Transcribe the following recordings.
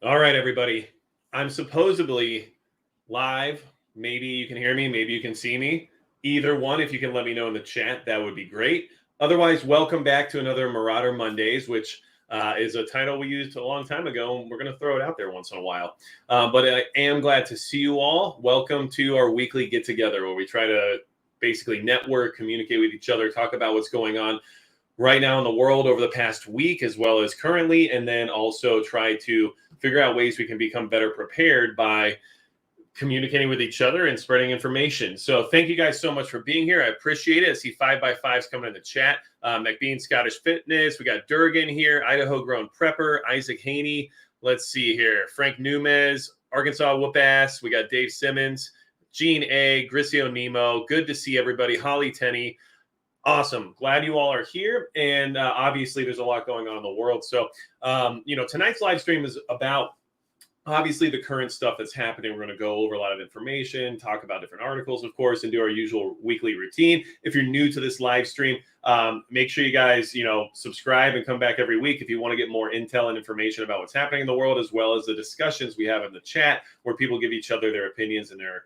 All right, everybody. I'm supposedly live. Maybe you can hear me. Maybe you can see me. Either one, if you can let me know in the chat, that would be great. Otherwise, welcome back to another Marauder Mondays, which is a title we used a long time ago, and we're going to throw it out there once in a while. But I am glad to see you all. Welcome to our weekly get-together where we try to basically network, communicate with each other, talk about what's going on right now in the world over the past week as well as currently, and then also try to figure out ways we can become better prepared by communicating with each other and spreading information. So thank you guys so much for being here. I appreciate it. I see 5x5s coming in the chat. McBean Scottish Fitness. We got Durgan here, Idaho Grown Prepper, Isaac Haney. Let's see here. Frank Numez, Arkansas Whoop Ass. We got Dave Simmons, Gene A, Grisio Nemo. Good to see everybody. Holly Tenney. Awesome. Glad you all are here. And obviously there's a lot going on in the world. So, tonight's live stream is about obviously the current stuff that's happening. We're going to go over a lot of information, talk about different articles, of course, and do our usual weekly routine. If you're new to this live stream, make sure you guys, subscribe and come back every week if you want to get more intel and information about what's happening in the world, as well as the discussions we have in the chat where people give each other their opinions and their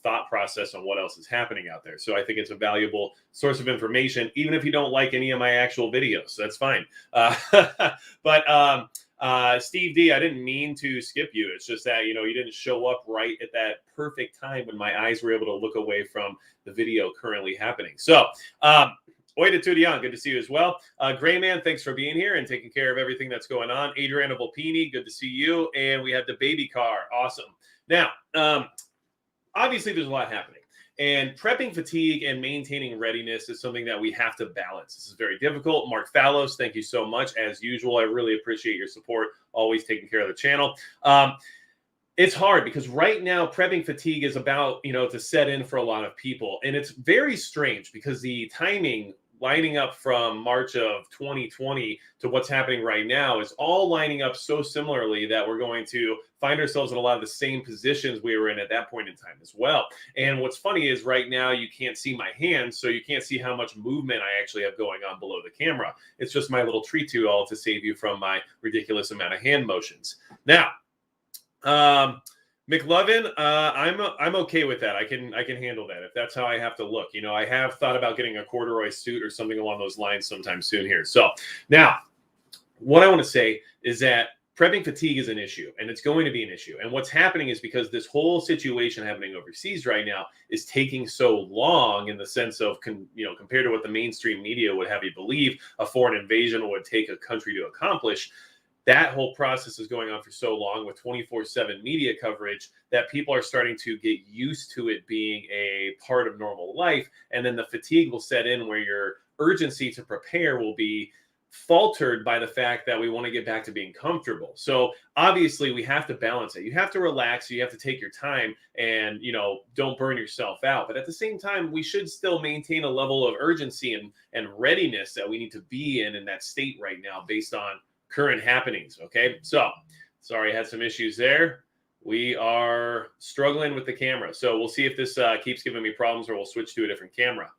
thought process on what else is happening out there. So I think it's a valuable source of information, even if you don't like any of my actual videos. That's fine. But Steve D, I didn't mean to skip you. It's just that, you didn't show up right at that perfect time when my eyes were able to look away from the video currently happening. So, Oi to Tudian, good to see you as well. Gray Man, thanks for being here and taking care of everything that's going on. Adriana Volpini, good to see you. And we have the baby car. Awesome. Now, obviously, there's a lot happening, and prepping fatigue and maintaining readiness is something that we have to balance. This is very difficult. Mark Fallows, thank you so much. As usual, I really appreciate your support, always taking care of the channel. It's hard because right now prepping fatigue is about, to set in for a lot of people. And it's very strange because the timing lining up from March of 2020 to what's happening right now is all lining up so similarly that we're going to find ourselves in a lot of the same positions we were in at that point in time as well. And what's funny is right now you can't see my hands, so you can't see how much movement I actually have going on below the camera. It's just my little tree tool to save you from my ridiculous amount of hand motions. Now, McLovin, I'm okay with that. I can handle that if that's how I have to look. I have thought about getting a corduroy suit or something along those lines sometime soon here. So now, what I want to say is that prepping fatigue is an issue, and it's going to be an issue. And what's happening is because this whole situation happening overseas right now is taking so long in the sense of, compared to what the mainstream media would have you believe a foreign invasion would take a country to accomplish. That whole process is going on for so long with 24/7 media coverage that people are starting to get used to it being a part of normal life. And then the fatigue will set in where your urgency to prepare will be faltered by the fact that we want to get back to being comfortable. So obviously we have to balance it. You have to relax. You have to take your time and, don't burn yourself out. But at the same time, we should still maintain a level of urgency and readiness that we need to be in that state right now based on current happenings. Okay. So sorry, I had some issues there. We are struggling with the camera. So we'll see if this keeps giving me problems or we'll switch to a different camera.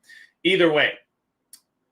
Either way,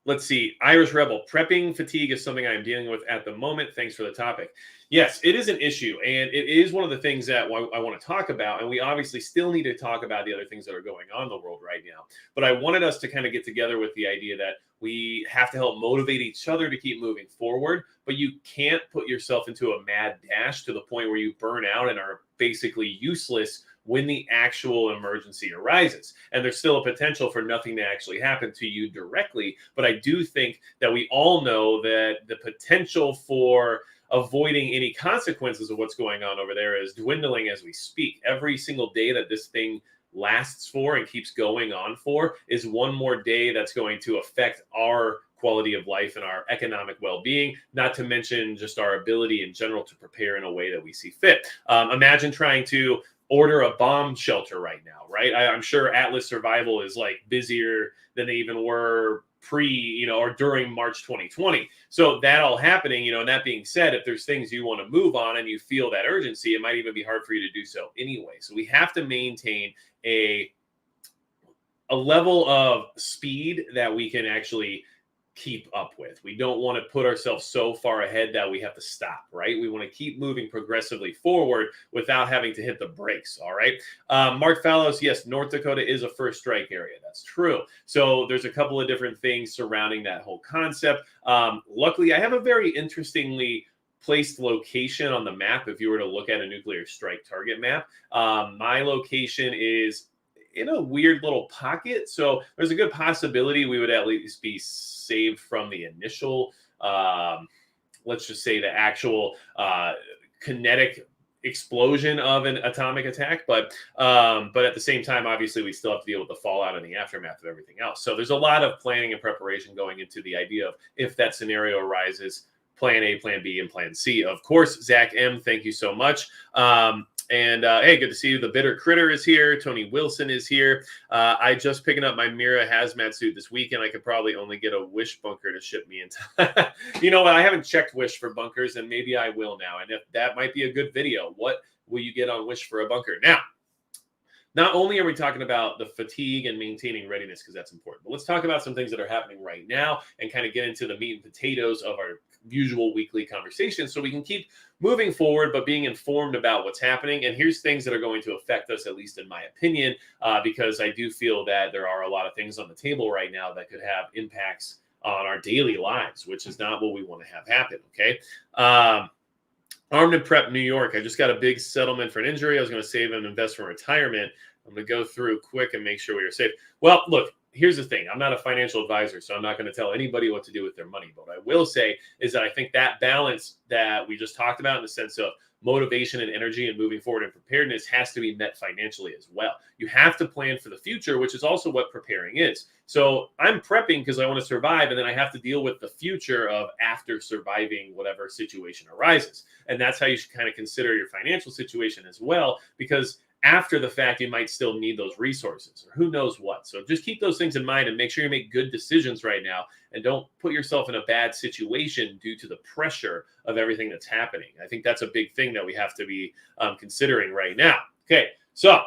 let's see. Irish Rebel, prepping fatigue is something I'm dealing with at the moment. Thanks for the topic. Yes, it is an issue. And it is one of the things that I want to talk about. And we obviously still need to talk about the other things that are going on in the world right now. But I wanted us to kind of get together with the idea that we have to help motivate each other to keep moving forward. But you can't put yourself into a mad dash to the point where you burn out and are basically useless when the actual emergency arises. And there's still a potential for nothing to actually happen to you directly. But I do think that we all know that the potential for avoiding any consequences of what's going on over there is dwindling as we speak. Every single day that this thing lasts for and keeps going on for is one more day that's going to affect our quality of life and our economic well-being, not to mention just our ability in general to prepare in a way that we see fit. Imagine trying to order a bomb shelter right now, right? I'm sure Atlas Survival is like busier than they even were or during March 2020. So that all happening, and that being said, if there's things you want to move on and you feel that urgency, it might even be hard for you to do so anyway. So we have to maintain a level of speed that we can actually keep up with. We don't want to put ourselves so far ahead that we have to stop, right? We want to keep moving progressively forward without having to hit the brakes, all right? Mark Fallows, yes, North Dakota is a first strike area. That's true. So there's a couple of different things surrounding that whole concept. Luckily, I have a very interestingly placed location on the map. If you were to look at a nuclear strike target map, my location is in a weird little pocket. So there's a good possibility we would at least be saved from the initial, let's just say the actual kinetic explosion of an atomic attack. But at the same time, obviously, we still have to deal with the fallout and the aftermath of everything else. So there's a lot of planning and preparation going into the idea of if that scenario arises, plan A, plan B, and plan C. Of course, Zach M., thank you so much. Hey, good to see you. The Bitter Critter is here. Tony Wilson is here. I just picking up my Mira hazmat suit this weekend. I could probably only get a Wish bunker to ship me in time. You know what? I haven't checked Wish for bunkers, and maybe I will now. And if that might be a good video. What will you get on Wish for a bunker? Now, not only are we talking about the fatigue and maintaining readiness, because that's important, but let's talk about some things that are happening right now and kind of get into the meat and potatoes of our usual weekly conversation so we can keep moving forward, but being informed about what's happening. And here's things that are going to affect us, at least in my opinion, because I do feel that there are a lot of things on the table right now that could have impacts on our daily lives, which is not what we want to have happen, okay? Armed and Prep New York. I just got a big settlement for an injury. I was going to save and invest for retirement. I'm going to go through quick and make sure we are safe. Well, look, here's the thing. I'm not a financial advisor, so I'm not going to tell anybody what to do with their money. But what I will say is that I think that balance that we just talked about in the sense of motivation and energy and moving forward and preparedness has to be met financially as well. You have to plan for the future, which is also what preparing is. So I'm prepping because I want to survive, and then I have to deal with the future of after surviving whatever situation arises. And that's how you should kind of consider your financial situation as well, because after the fact, you might still need those resources or who knows what. So just keep those things in mind and make sure you make good decisions right now and don't put yourself in a bad situation due to the pressure of everything that's happening. I think that's a big thing that we have to be considering right now. Okay, so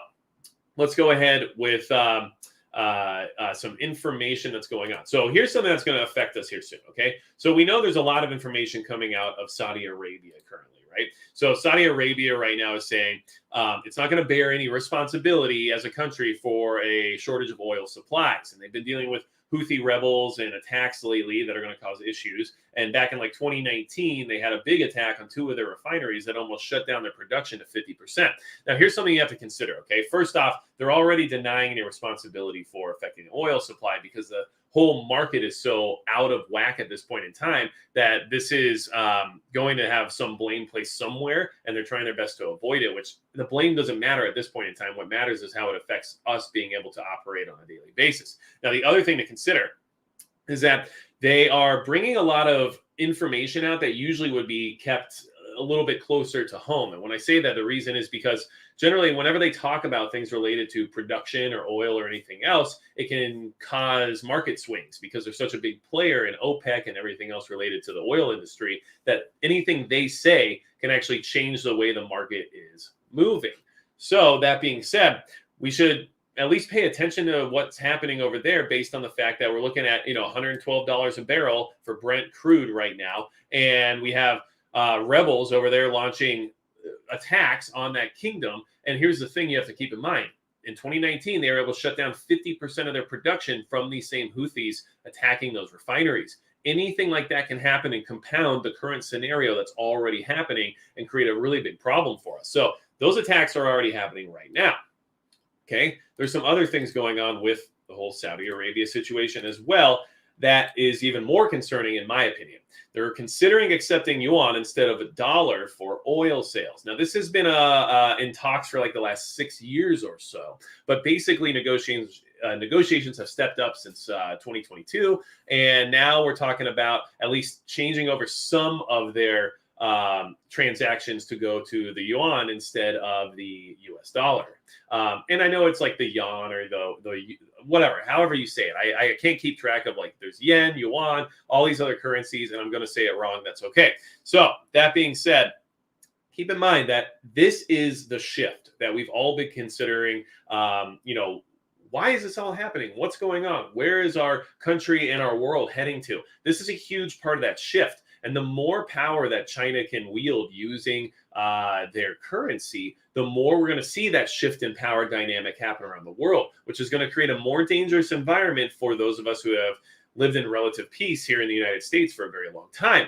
let's go ahead with some information that's going on. So here's something that's going to affect us here soon, okay? So we know there's a lot of information coming out of Saudi Arabia currently, right? So Saudi Arabia right now is saying it's not going to bear any responsibility as a country for a shortage of oil supplies. And they've been dealing with Houthi rebels and attacks lately that are going to cause issues. And back in like 2019, they had a big attack on 2 of their refineries that almost shut down their production to 50%. Now, here's something you have to consider, okay? First off, they're already denying any responsibility for affecting the oil supply because the whole market is so out of whack at this point in time that this is going to have some blame placed somewhere, and they're trying their best to avoid it, which the blame doesn't matter at this point in time. What matters is how it affects us being able to operate on a daily basis. Now, the other thing to consider is that they are bringing a lot of information out that usually would be kept a little bit closer to home. And when I say that, the reason is because generally whenever they talk about things related to production or oil or anything else, it can cause market swings because they're such a big player in OPEC and everything else related to the oil industry that anything they say can actually change the way the market is moving. So that being said, we should at least pay attention to what's happening over there based on the fact that we're looking at, $112 a barrel for Brent crude right now. And we have rebels over there launching attacks on that kingdom. And here's the thing you have to keep in mind. In 2019, they were able to shut down 50% of their production from these same Houthis attacking those refineries. Anything like that can happen and compound the current scenario that's already happening and create a really big problem for us. So those attacks are already happening right now. Okay, there's some other things going on with the whole Saudi Arabia situation as well that is even more concerning in my opinion. They're considering accepting yuan instead of $1 for oil sales. Now, this has been in talks for like the last 6 years or so, but basically negotiations have stepped up since 2022, and now we're talking about at least changing over some of their transactions to go to the yuan instead of the US dollar. And I know it's like the yuan or the whatever, however you say it. I can't keep track of like there's yen, yuan, all these other currencies, and I'm going to say it wrong. That's okay. So that being said, keep in mind that this is the shift that we've all been considering, why is this all happening? What's going on? Where is our country and our world heading to? This is a huge part of that shift. And the more power that China can wield using their currency, the more we're going to see that shift in power dynamic happen around the world, which is going to create a more dangerous environment for those of us who have lived in relative peace here in the United States for a very long time.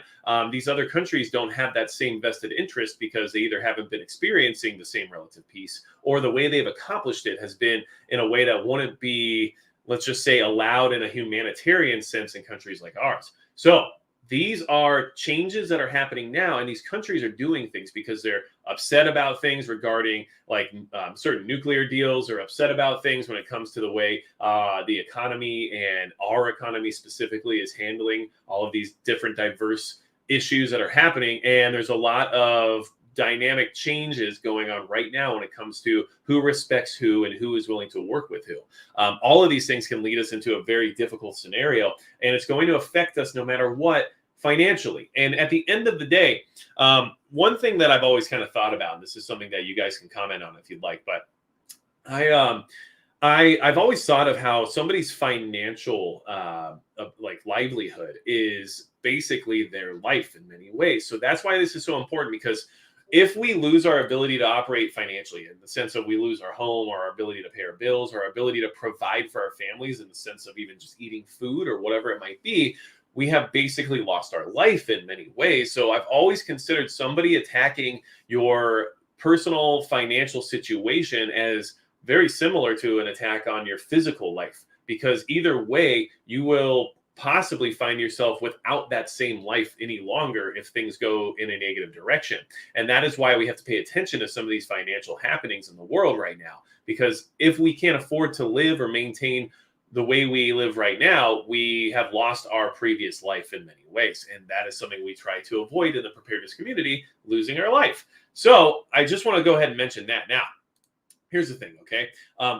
These other countries don't have that same vested interest because they either haven't been experiencing the same relative peace, or the way they've accomplished it has been in a way that wouldn't be, let's just say, allowed in a humanitarian sense in countries like ours. So these are changes that are happening now, and these countries are doing things because they're upset about things regarding like certain nuclear deals, or upset about things when it comes to the way the economy and our economy specifically is handling all of these different diverse issues that are happening. And there's a lot of dynamic changes going on right now when it comes to who respects who and who is willing to work with who. All of these things can lead us into a very difficult scenario, and it's going to affect us no matter what financially. And at the end of the day, one thing that I've always kind of thought about, and this is something that you guys can comment on if you'd like, but I've always thought of how somebody's financial like livelihood is basically their life in many ways. So that's why this is so important, because if we lose our ability to operate financially, in the sense of we lose our home, or our ability to pay our bills, or our ability to provide for our families in the sense of even just eating food or whatever it might be, we have basically lost our life in many ways. So I've always considered somebody attacking your personal financial situation as very similar to an attack on your physical life, because either way, you will possibly find yourself without that same life any longer if things go in a negative direction. And that is why we have to pay attention to some of these financial happenings in the world right now, because if we can't afford to live or maintain the way we live right now, we have lost our previous life in many ways. And that is something we try to avoid in the preparedness community, losing our life. So I just want to go ahead and mention that. Now, here's the thing, okay?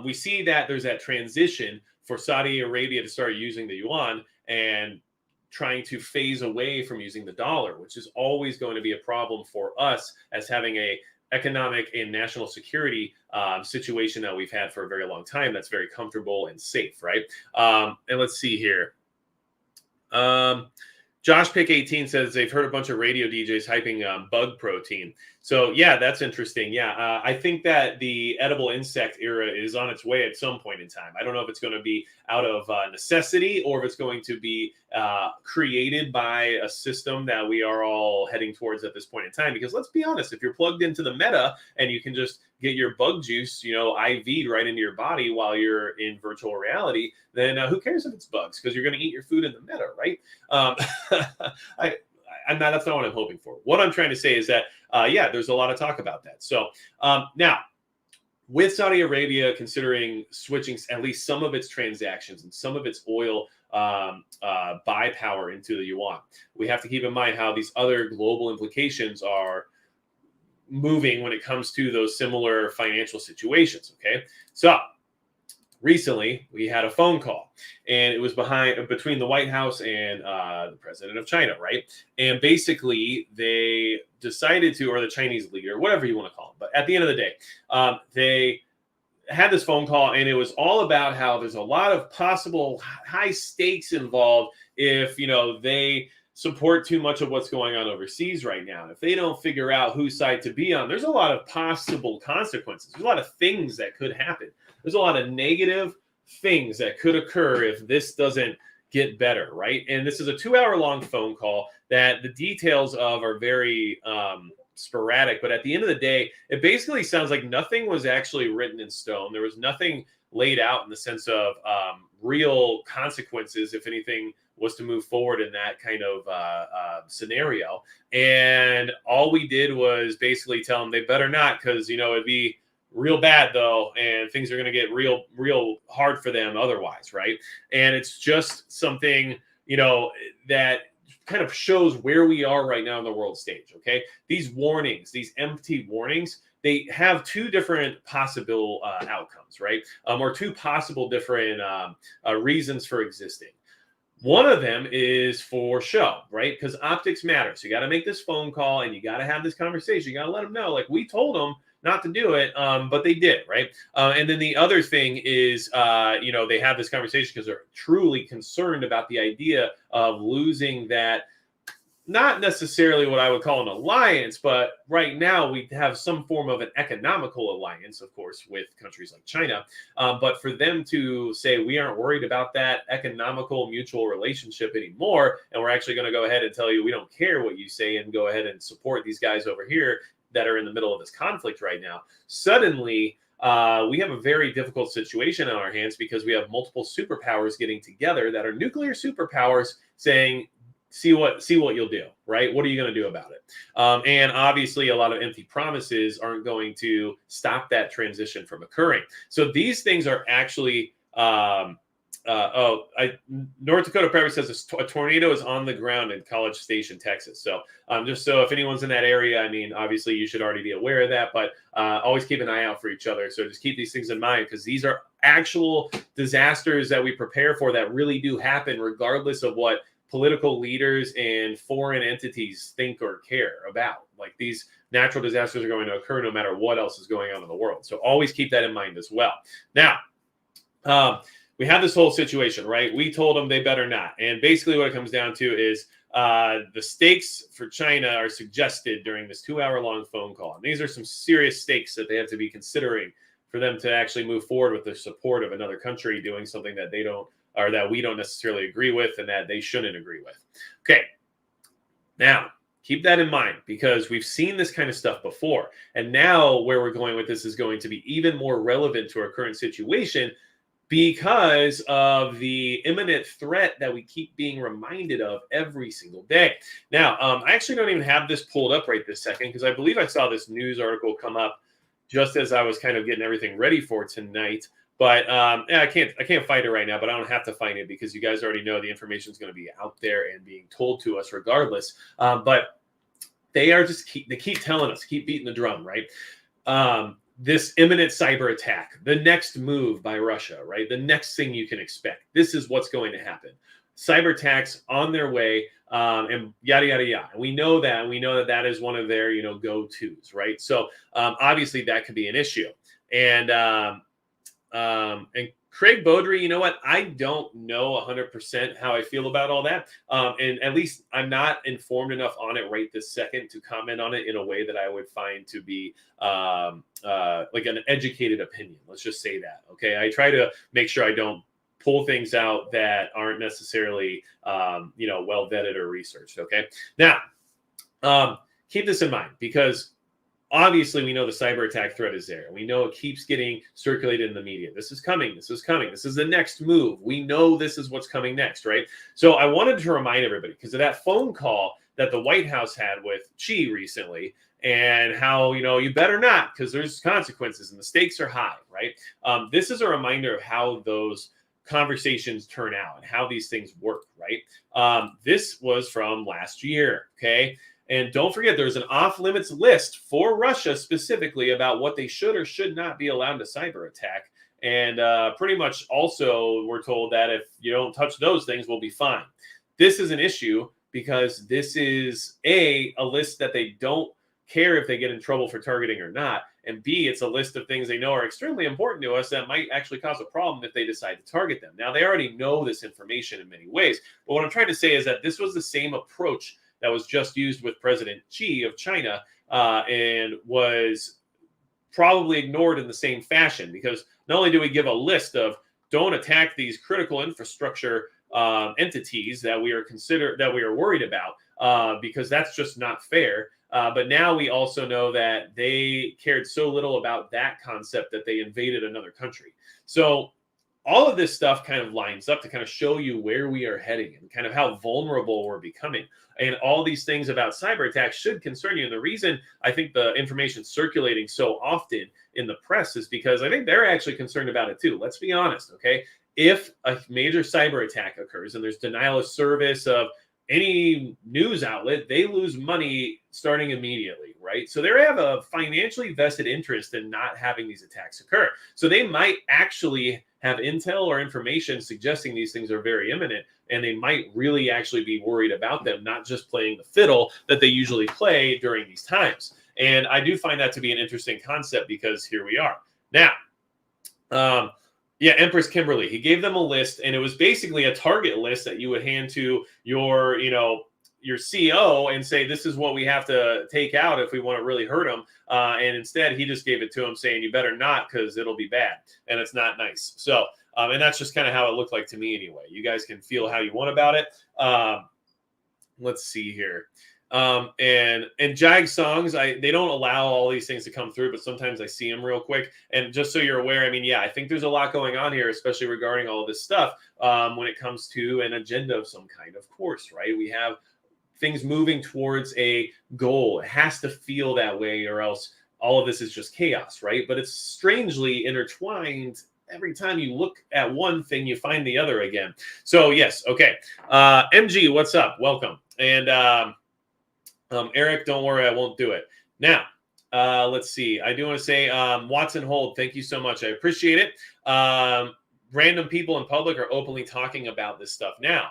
We see that there's that transition for Saudi Arabia to start using the yuan and trying to phase away from using the dollar, which is always going to be a problem for us as having a economic and national security situation that we've had for a very long time that's very comfortable and safe, right? And let's see here. Josh Pick 18 says they've heard a bunch of radio DJs hyping bug protein. So yeah, that's interesting. Yeah, I think that the edible insect era is on its way at some point in time. I don't know if it's going to be out of necessity, or if it's going to be created by a system that we are all heading towards at this point in time. Because let's be honest, if you're plugged into the meta and you can just get your bug juice, IV'd right into your body while you're in virtual reality, then who cares if it's bugs? Because you're going to eat your food in the meta, right? That's not what I'm hoping for. What I'm trying to say is that, yeah, there's a lot of talk about that. So now, with Saudi Arabia considering switching at least some of its transactions and some of its oil buy power into the yuan, we have to keep in mind how these other global implications are moving when it comes to those similar financial situations. Okay, so recently we had a phone call, and it was between the White House and the president of China, right? And basically they decided to, or the Chinese leader, whatever you want to call him, but at the end of the day, they had this phone call, and it was all about how there's a lot of possible high stakes involved if they support too much of what's going on overseas right now. If they don't figure out whose side to be on, there's a lot of possible consequences. There's a lot of things that could happen. There's a lot of negative things that could occur if this doesn't get better, right? And this is a 2-hour-long phone call that the details of are very sporadic. But at the end of the day, it basically sounds like nothing was actually written in stone. There was nothing laid out in the sense of real consequences if anything was to move forward in that kind of scenario. And all we did was basically tell them they better not, because it'd be real bad though, and things are going to get real hard for them otherwise, right? And it's just something that kind of shows where we are right now in the world stage. Okay, these warnings, these empty warnings, they have two different possible outcomes, right? Or two possible different reasons for existing. One of them is for show, right? Because optics matter. So you got to make this phone call, and you got to have this conversation. You got to let them know, like we told them not to do it, but they did, right? And then the other thing is, they have this conversation because they're truly concerned about the idea of losing that, not necessarily what I would call an alliance, but right now we have some form of an economical alliance, of course, with countries like China. But for them to say we aren't worried about that economical mutual relationship anymore, and we're actually going to go ahead and tell you we don't care what you say and go ahead and support these guys over here that are in the middle of this conflict right now, suddenly we have a very difficult situation on our hands because we have multiple superpowers getting together that are nuclear superpowers saying, see what you'll do, right? What are you going to do about it? And obviously, a lot of empty promises aren't going to stop that transition from occurring. So these things are actually. North Dakota Private says a tornado is on the ground in College Station, Texas. So just so if anyone's in that area, I mean, obviously you should already be aware of that, but always keep an eye out for each other. So just keep these things in mind because these are actual disasters that we prepare for that really do happen regardless of what political leaders and foreign entities think or care about. Like these natural disasters are going to occur no matter what else is going on in the world. So always keep that in mind as well. Now, we have this whole situation, right? We told them they better not. And basically what it comes down to is the stakes for China are suggested during this 2-hour-long phone call. And these are some serious stakes that they have to be considering for them to actually move forward with the support of another country doing something that they don't, or that we don't necessarily agree with and that they shouldn't agree with. Okay. Now, keep that in mind because we've seen this kind of stuff before. And now where we're going with this is going to be even more relevant to our current situation because of the imminent threat that we keep being reminded of every single day. Now, I actually don't even have this pulled up right this second because I believe I saw this news article come up just as I was kind of getting everything ready for tonight. But I can't find it right now, but I don't have to find it because you guys already know the information is going to be out there and being told to us regardless. But they keep telling us, keep beating the drum, right? This imminent cyber attack, the next move by Russia, right? The next thing you can expect. This is what's going to happen. Cyber attacks on their way, and yada, yada, yada. And we know that is one of their, go-tos, right? So obviously that could be an issue. And Craig Beaudry, you know what? I don't know 100% how I feel about all that. And at least I'm not informed enough on it right this second to comment on it in a way that I would find to be like an educated opinion. Let's just say that. Okay. I try to make sure I don't pull things out that aren't necessarily, well vetted or researched. Okay. Now, keep this in mind because obviously, we know the cyber attack threat is there. We know it keeps getting circulated in the media. This is coming. This is coming. This is the next move. We know this is what's coming next, right? So I wanted to remind everybody because of that phone call that the White House had with Xi recently and how, you better not because there's consequences and the stakes are high, right? This is a reminder of how those conversations turn out and how these things work, right? This was from last year, okay? And don't forget, there's an off-limits list for Russia specifically about what they should or should not be allowed to cyber attack. And pretty much also we're told that if you don't touch those things, we'll be fine. This is an issue because this is a list that they don't care if they get in trouble for targeting or not. And B, it's a list of things they know are extremely important to us that might actually cause a problem if they decide to target them. Now, they already know this information in many ways. But what I'm trying to say is that this was the same approach that was just used with President Xi of China and was probably ignored in the same fashion because not only do we give a list of don't attack these critical infrastructure entities that we are worried about because that's just not fair. But now we also know that they cared so little about that concept that they invaded another country. So all of this stuff kind of lines up to kind of show you where we are heading and kind of how vulnerable we're becoming. And all these things about cyber attacks should concern you. And the reason I think the information circulating so often in the press is because I think they're actually concerned about it too. Let's be honest, okay? If a major cyber attack occurs and there's denial of service of any news outlet, they lose money starting immediately, right? So they have a financially vested interest in not having these attacks occur. So they might actually have intel or information suggesting these things are very imminent, and they might really actually be worried about them, not just playing the fiddle that they usually play during these times. And I do find that to be an interesting concept because here we are. Now, yeah, Empress Kimberly, he gave them a list, and it was basically a target list that you would hand to your, your CEO and say, this is what we have to take out if we want to really hurt them. And instead, he just gave it to him saying, you better not, because it'll be bad. And it's not nice. So, and that's just kind of how it looked like to me anyway. You guys can feel how you want about it. Let's see here. And Jag songs, they don't allow all these things to come through, but sometimes I see them real quick. And just so you're aware, I mean, yeah, I think there's a lot going on here, especially regarding all of this stuff when it comes to an agenda of some kind, of course, right? We have things moving towards a goal. It has to feel that way, or else all of this is just chaos, right? But it's strangely intertwined. Every time you look at one thing, you find the other again. So yes, okay. MG, what's up? Welcome. And Eric, don't worry, I won't do it. Now, let's see. I do want to say, Watson Hold, thank you so much. I appreciate it. Random people in public are openly talking about this stuff now.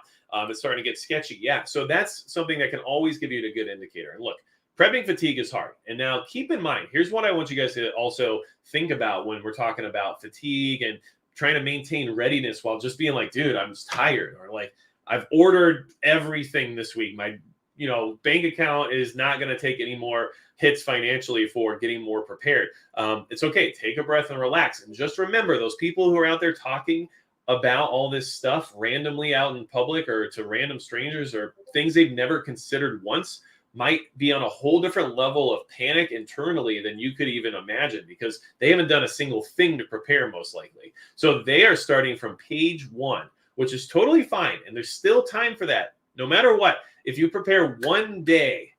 It's starting to get sketchy. Yeah, so that's something that can always give you a good indicator. And look, prepping fatigue is hard. And now keep in mind, here's what I want you guys to also think about when we're talking about fatigue and trying to maintain readiness while just being like, dude, I'm just tired, or like, I've ordered everything this week. My bank account is not going to take any more hits financially for getting more prepared. It's okay. Take a breath and relax. And just remember, those people who are out there talking about all this stuff randomly out in public or to random strangers or things they've never considered once might be on a whole different level of panic internally than you could even imagine, because they haven't done a single thing to prepare, most likely. So they are starting from page 1, which is totally fine. And there's still time for that. No matter what, if you prepare one day,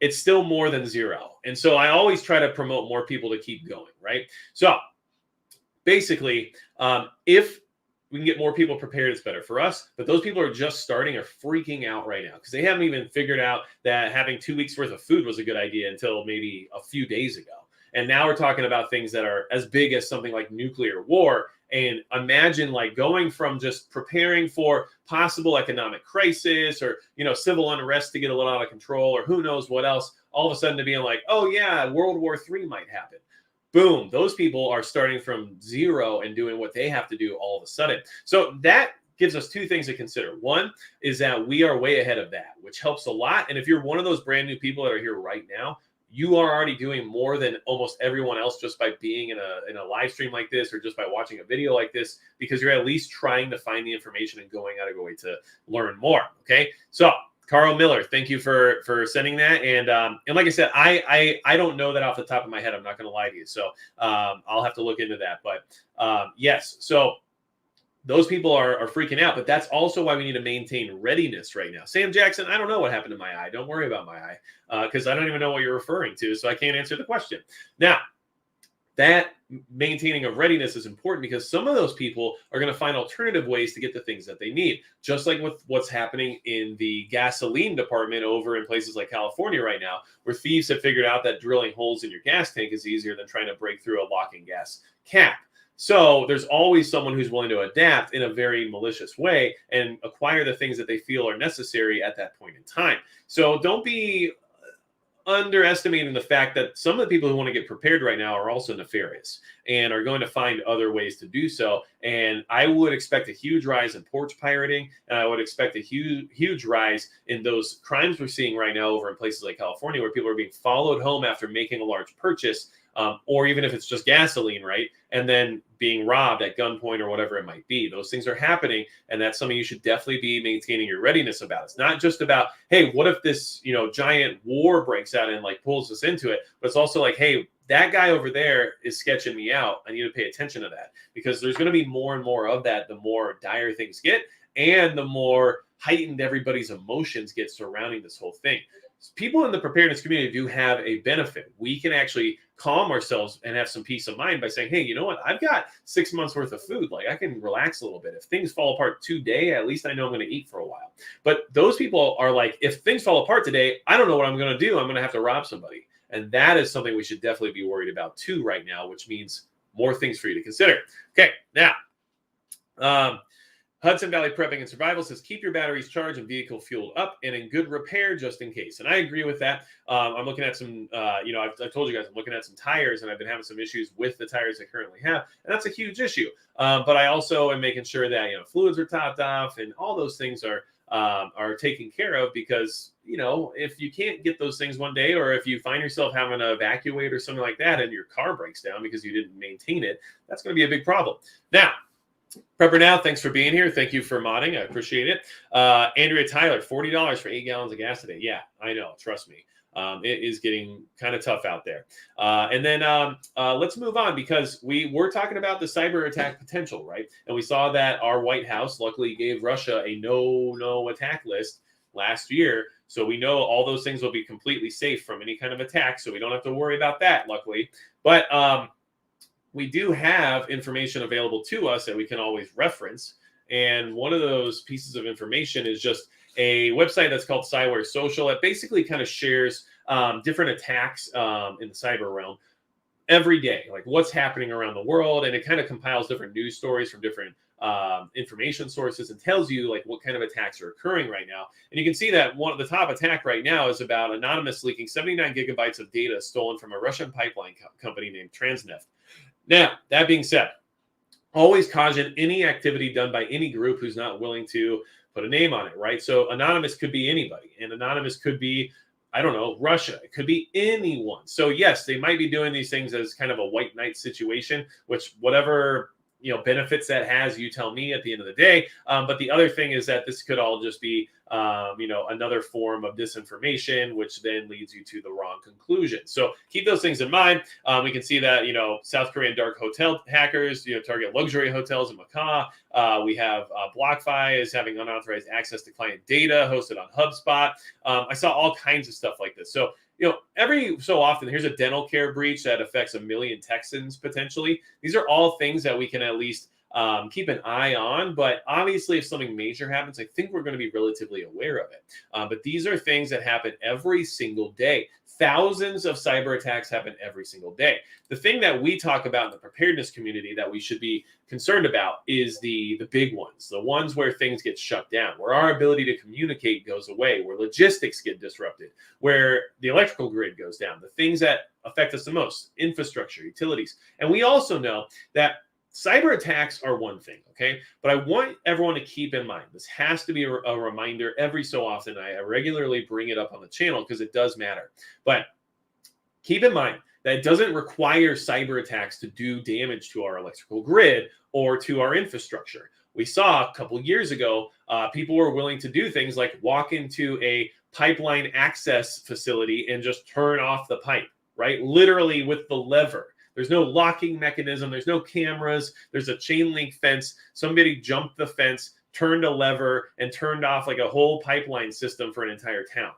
it's still more than 0. And so I always try to promote more people to keep going, right? So basically, if we can get more people prepared, it's better for us. But those people are just starting are freaking out right now because they haven't even figured out that having 2 weeks worth of food was a good idea until maybe a few days ago. And now we're talking about things that are as big as something like nuclear war. And imagine like going from just preparing for possible economic crisis or, civil unrest to get a little out of control or who knows what else, all of a sudden to being like, oh yeah, World War III might happen. Boom. Those people are starting from 0 and doing what they have to do all of a sudden. So that gives us 2 things to consider. One is that we are way ahead of that, which helps a lot. And if you're one of those brand new people that are here right now, you are already doing more than almost everyone else just by being in a live stream like this or just by watching a video like this, because you're at least trying to find the information and going out of your way to learn more. Okay. So Carl Miller, thank you for sending that. And like I said, I don't know that off the top of my head. I'm not going to lie to you. So I'll have to look into that. But yes, so those people are freaking out, but that's also why we need to maintain readiness right now. Sam Jackson, I don't know what happened to my eye. Don't worry about my eye because I don't even know what you're referring to, so I can't answer the question. Now, that maintaining of readiness is important because some of those people are going to find alternative ways to get the things that they need, just like with what's happening in the gasoline department over in places like California right now, where thieves have figured out that drilling holes in your gas tank is easier than trying to break through a locking gas cap. So there's always someone who's willing to adapt in a very malicious way and acquire the things that they feel are necessary at that point in time. So don't be underestimating the fact that some of the people who want to get prepared right now are also nefarious and are going to find other ways to do so. And I would expect a huge rise in porch pirating, and I would expect a huge rise in those crimes we're seeing right now over in places like California, where people are being followed home after making a large purchase, or even if it's just gasoline, right? And then being robbed at gunpoint or whatever it might be. Those things are happening. And that's something you should definitely be maintaining your readiness about. It's not just about, hey, what if this, giant war breaks out and like pulls us into it? But it's also like, hey, that guy over there is sketching me out. I need to pay attention to that, because there's going to be more and more of that the more dire things get and the more heightened everybody's emotions get surrounding this whole thing. People in the preparedness community do have a benefit. We can actually calm ourselves and have some peace of mind by saying, hey, you know what? I've got 6 months worth of food. Like, I can relax a little bit. If things fall apart today, at least I know I'm going to eat for a while. But those people are like, if things fall apart today, I don't know what I'm going to do. I'm going to have to rob somebody. And that is something we should definitely be worried about too right now, which means more things for you to consider. Okay, now, Hudson Valley Prepping and Survival says, keep your batteries charged and vehicle fueled up and in good repair just in case. And I agree with that. I'm looking at some, I've told you guys, I'm looking at some tires, and I've been having some issues with the tires I currently have. And that's a huge issue. But I also am making sure that, fluids are topped off and all those things are taken care of, because, if you can't get those things one day, or if you find yourself having to evacuate or something like that and your car breaks down because you didn't maintain it, that's going to be a big problem. Now, Prepper Now, thanks for being here. Thank you for modding. I appreciate it. Andrea Tyler, $40 for 8 gallons of gas today. Yeah, I know. Trust me. It is getting kind of tough out there. And then let's move on, because we were talking about the cyber attack potential, right? And we saw that our White House luckily gave Russia a no attack list last year. So we know all those things will be completely safe from any kind of attack. So we don't have to worry about that, luckily. But we do have information available to us that we can always reference. And one of those pieces of information is just a website that's called Cyware Social. It basically kind of shares different attacks in the cyber realm every day, like what's happening around the world. And it kind of compiles different news stories from different information sources and tells you like what kind of attacks are occurring right now. And you can see that one of the top attack right now is about Anonymous leaking 79 gigabytes of data stolen from a Russian pipeline company named Transneft. Now, that being said, always caution any activity done by any group who's not willing to put a name on it, right? So Anonymous could be anybody, and Anonymous could be, I don't know, Russia. It could be anyone. So yes, they might be doing these things as kind of a white knight situation, which whatever benefits that has, you tell me at the end of the day. But the other thing is that this could all just be another form of disinformation, which then leads you to the wrong conclusion. So keep those things in mind. We can see that, South Korean dark hotel hackers, target luxury hotels in Macau. We have BlockFi is having unauthorized access to client data hosted on HubSpot. I saw all kinds of stuff like this. So, every so often, here's a dental care breach that affects 1 million Texans potentially. These are all things that we can at least keep an eye on. But obviously, if something major happens, I think we're going to be relatively aware of it. But these are things that happen every single day. Thousands of cyber attacks happen every single day. The thing that we talk about in the preparedness community that we should be concerned about is the big ones, the ones where things get shut down, where our ability to communicate goes away, where logistics get disrupted, where the electrical grid goes down, the things that affect us the most, infrastructure, utilities. And we also know that cyber attacks are one thing, okay? But I want everyone to keep in mind, this has to be a reminder every so often. I regularly bring it up on the channel because it does matter. But keep in mind that it doesn't require cyber attacks to do damage to our electrical grid or to our infrastructure. We saw a couple years ago, people were willing to do things like walk into a pipeline access facility and just turn off the pipe, right? Literally with the lever. There's no locking mechanism. There's no cameras. There's a chain link fence. Somebody jumped the fence, turned a lever, and turned off like a whole pipeline system for an entire town.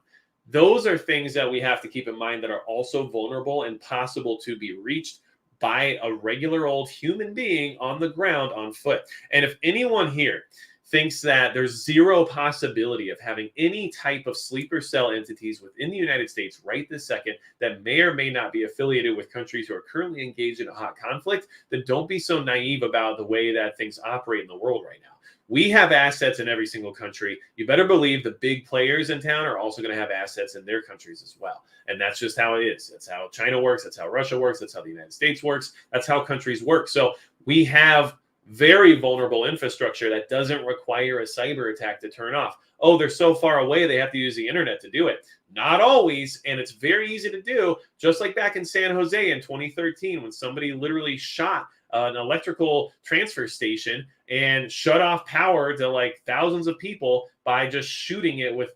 Those are things that we have to keep in mind that are also vulnerable and possible to be reached by a regular old human being on the ground on foot. And if anyone here thinks that there's zero possibility of having any type of sleeper cell entities within the United States right this second that may or may not be affiliated with countries who are currently engaged in a hot conflict, then don't be so naive about the way that things operate in the world right now. We have assets in every single country. You better believe the big players in town are also going to have assets in their countries as well. And that's just how it is. That's how China works. That's how Russia works. That's how the United States works. That's how countries work. So we have very vulnerable infrastructure that doesn't require a cyber attack to turn off. Oh, they're so far away, they have to use the internet to do it. Not always, and it's very easy to do, just like back in San Jose in 2013 when somebody literally shot an electrical transfer station and shut off power to like thousands of people by just shooting it with,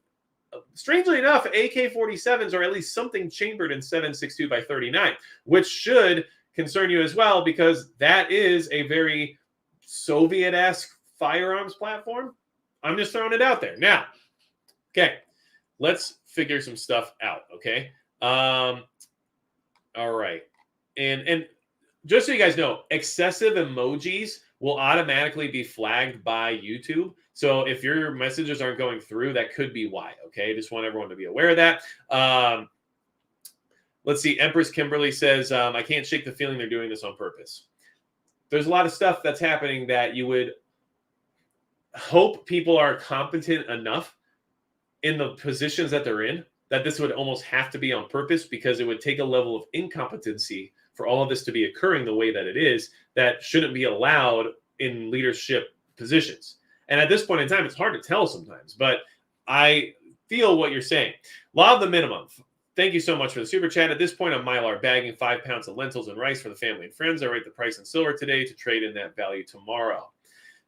strangely enough, AK-47s, or at least something chambered in 7.62 by 39, which should concern you as well, because that is a very Soviet-esque firearms platform. I'm just throwing it out there. Now, okay, let's figure some stuff out, okay? All right. And just so you guys know, excessive emojis will automatically be flagged by YouTube. So if your messages aren't going through, that could be why, okay? Just want everyone to be aware of that. Let's see. Empress Kimberly says, I can't shake the feeling they're doing this on purpose. There's a lot of stuff that's happening that you would hope people are competent enough in the positions that they're in that this would almost have to be on purpose, because it would take a level of incompetency for all of this to be occurring the way that it is, that shouldn't be allowed in leadership positions. And at this point in time, it's hard to tell sometimes, but I feel what you're saying. Law of the minimum. Thank you so much for the super chat. At this point, I'm Mylar bagging 5 pounds of lentils and rice for the family and friends. I rate the price in silver today to trade in that value tomorrow.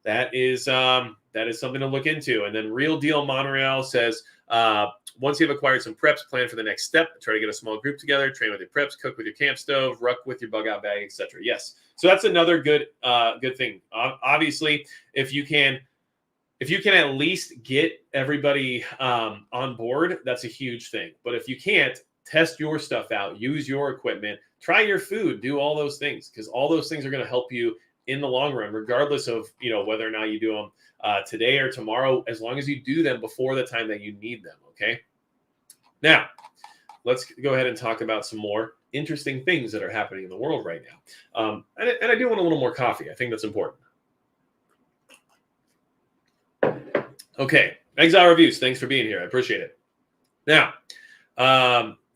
That is something to look into. And then Real Deal Montreal says, once you've acquired some preps, plan for the next step. Try to get a small group together, train with your preps, cook with your camp stove, ruck with your bug out bag, etc. Yes. So that's another good thing. Obviously, if you can at least get everybody on board, that's a huge thing. But if you can't, test your stuff out, use your equipment, try your food, do all those things, because all those things are going to help you in the long run, regardless of whether or not you do them today or tomorrow, as long as you do them before the time that you need them. Okay. Now, let's go ahead and talk about some more interesting things that are happening in the world right now. And I do want a little more coffee. I think that's important. Okay. Exile Reviews. Thanks for being here. I appreciate it. Now,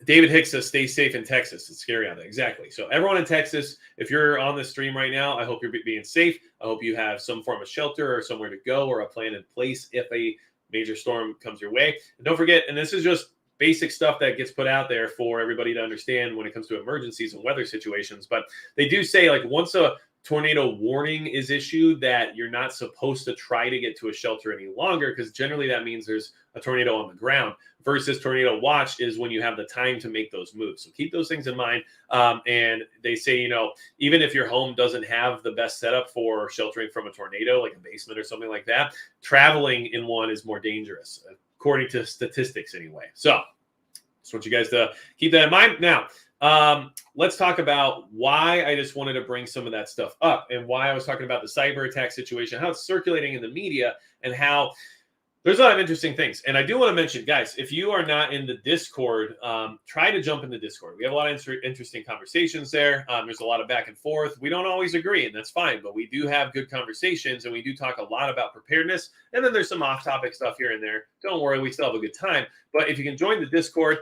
David Hicks says, stay safe in Texas. It's scary out there. Exactly. So everyone in Texas, if you're on the stream right now, I hope you're being safe. I hope you have some form of shelter or somewhere to go or a plan in place if a major storm comes your way. And don't forget, and this is just basic stuff that gets put out there for everybody to understand when it comes to emergencies and weather situations. But they do say, like, once a tornado warning is issued, that you're not supposed to try to get to a shelter any longer, because generally that means there's a tornado on the ground, versus tornado watch is when you have the time to make those moves. So keep those things in mind. And they say, even if your home doesn't have the best setup for sheltering from a tornado, like a basement or something like that, traveling in one is more dangerous, according to statistics anyway. So just want you guys to keep that in mind. Now, let's talk about why I just wanted to bring some of that stuff up, and why I was talking about the cyber attack situation, how it's circulating in the media, and how there's a lot of interesting things. And I do want to mention, guys, if you are not in the Discord, try to jump in the Discord. We have a lot of interesting conversations there. There's a lot of back and forth. We don't always agree, and that's fine, but we do have good conversations, and we do talk a lot about preparedness. And then there's some off-topic stuff here and there. Don't worry, we still have a good time. But if you can join the Discord,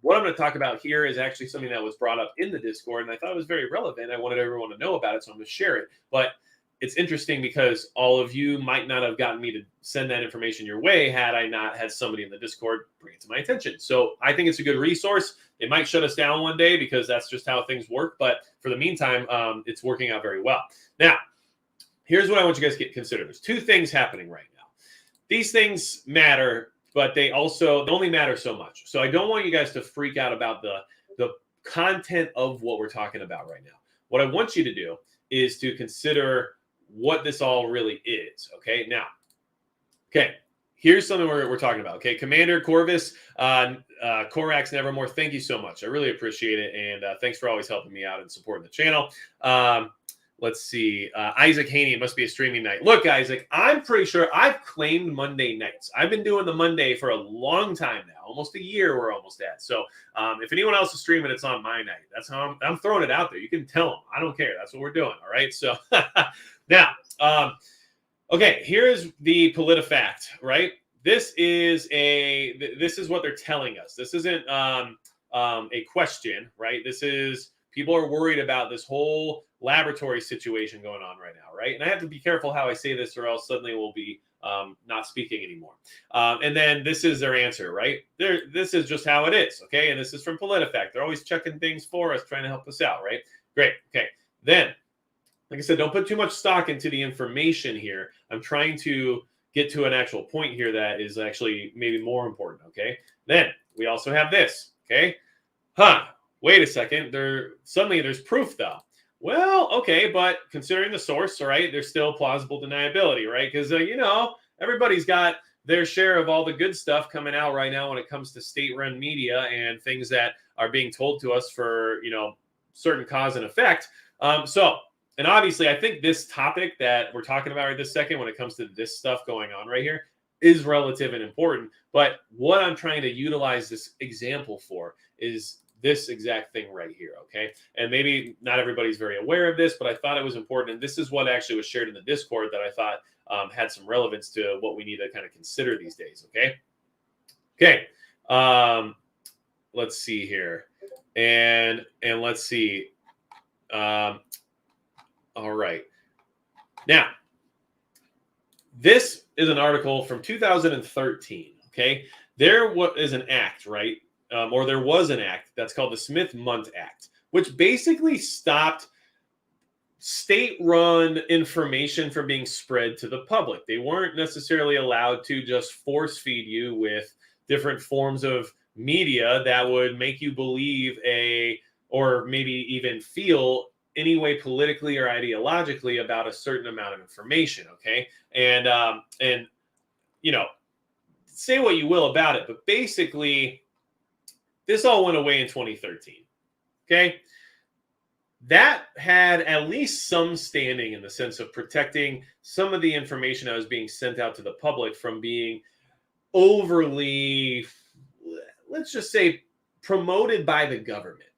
what I'm going to talk about here is actually something that was brought up in the Discord, and I thought it was very relevant. I wanted everyone to know about it, so I'm going to share it. But it's interesting because all of you might not have gotten me to send that information your way had I not had somebody in the Discord bring it to my attention. So I think it's a good resource. They might shut us down one day because that's just how things work. But for the meantime, it's working out very well. Now, here's what I want you guys to consider. There's 2 things happening right now. These things matter, but they only matter so much. So I don't want you guys to freak out about the content of what we're talking about right now. What I want you to do is to consider what this all really is. Okay. Now, here's something we're talking about. Okay. Commander Corvus, Corax Nevermore, thank you so much. I really appreciate it. And thanks for always helping me out and supporting the channel. Let's see. Isaac Haney, it must be a streaming night. Look, Isaac, I'm pretty sure I've claimed Monday nights. I've been doing the Monday for a long time now, almost a year we're almost at. So if anyone else is streaming, it's on my night. That's how I'm throwing it out there. You can tell them. I don't care. That's what we're doing. All right. So now, okay, here's the PolitiFact, right? This is what they're telling us. This isn't a question, right? This is, people are worried about this whole laboratory situation going on right now, right? And I have to be careful how I say this, or else suddenly we'll be not speaking anymore. And then this is their answer, right? This is just how it is, okay? And this is from PolitiFact. They're always checking things for us, trying to help us out, right? Great, okay. Then, like I said, don't put too much stock into the information here. I'm trying to get to an actual point here that is actually maybe more important, okay? Then we also have this, okay? Wait a second. There's proof, though. Well, okay, but considering the source, all right, there's still plausible deniability, right? Because, everybody's got their share of all the good stuff coming out right now when it comes to state-run media and things that are being told to us for, certain cause and effect. And obviously, I think this topic that we're talking about right this second, when it comes to this stuff going on right here, is relative and important. But what I'm trying to utilize this example for is this exact thing right here, okay? And maybe not everybody's very aware of this, but I thought it was important. And this is what actually was shared in the Discord that I thought had some relevance to what we need to kind of consider these days. Okay. Let's see here. And let's see. All right. Now, this is an article from 2013. Okay. There is an act, right? Or there was an act that's called the Smith-Mundt Act, which basically stopped state-run information from being spread to the public. They weren't necessarily allowed to just force feed you with different forms of media that would make you believe or maybe even feel any way politically or ideologically about a certain amount of information. Okay. And say what you will about it, but basically this all went away in 2013. Okay. That had at least some standing in the sense of protecting some of the information that was being sent out to the public from being overly, let's just say, promoted by the government.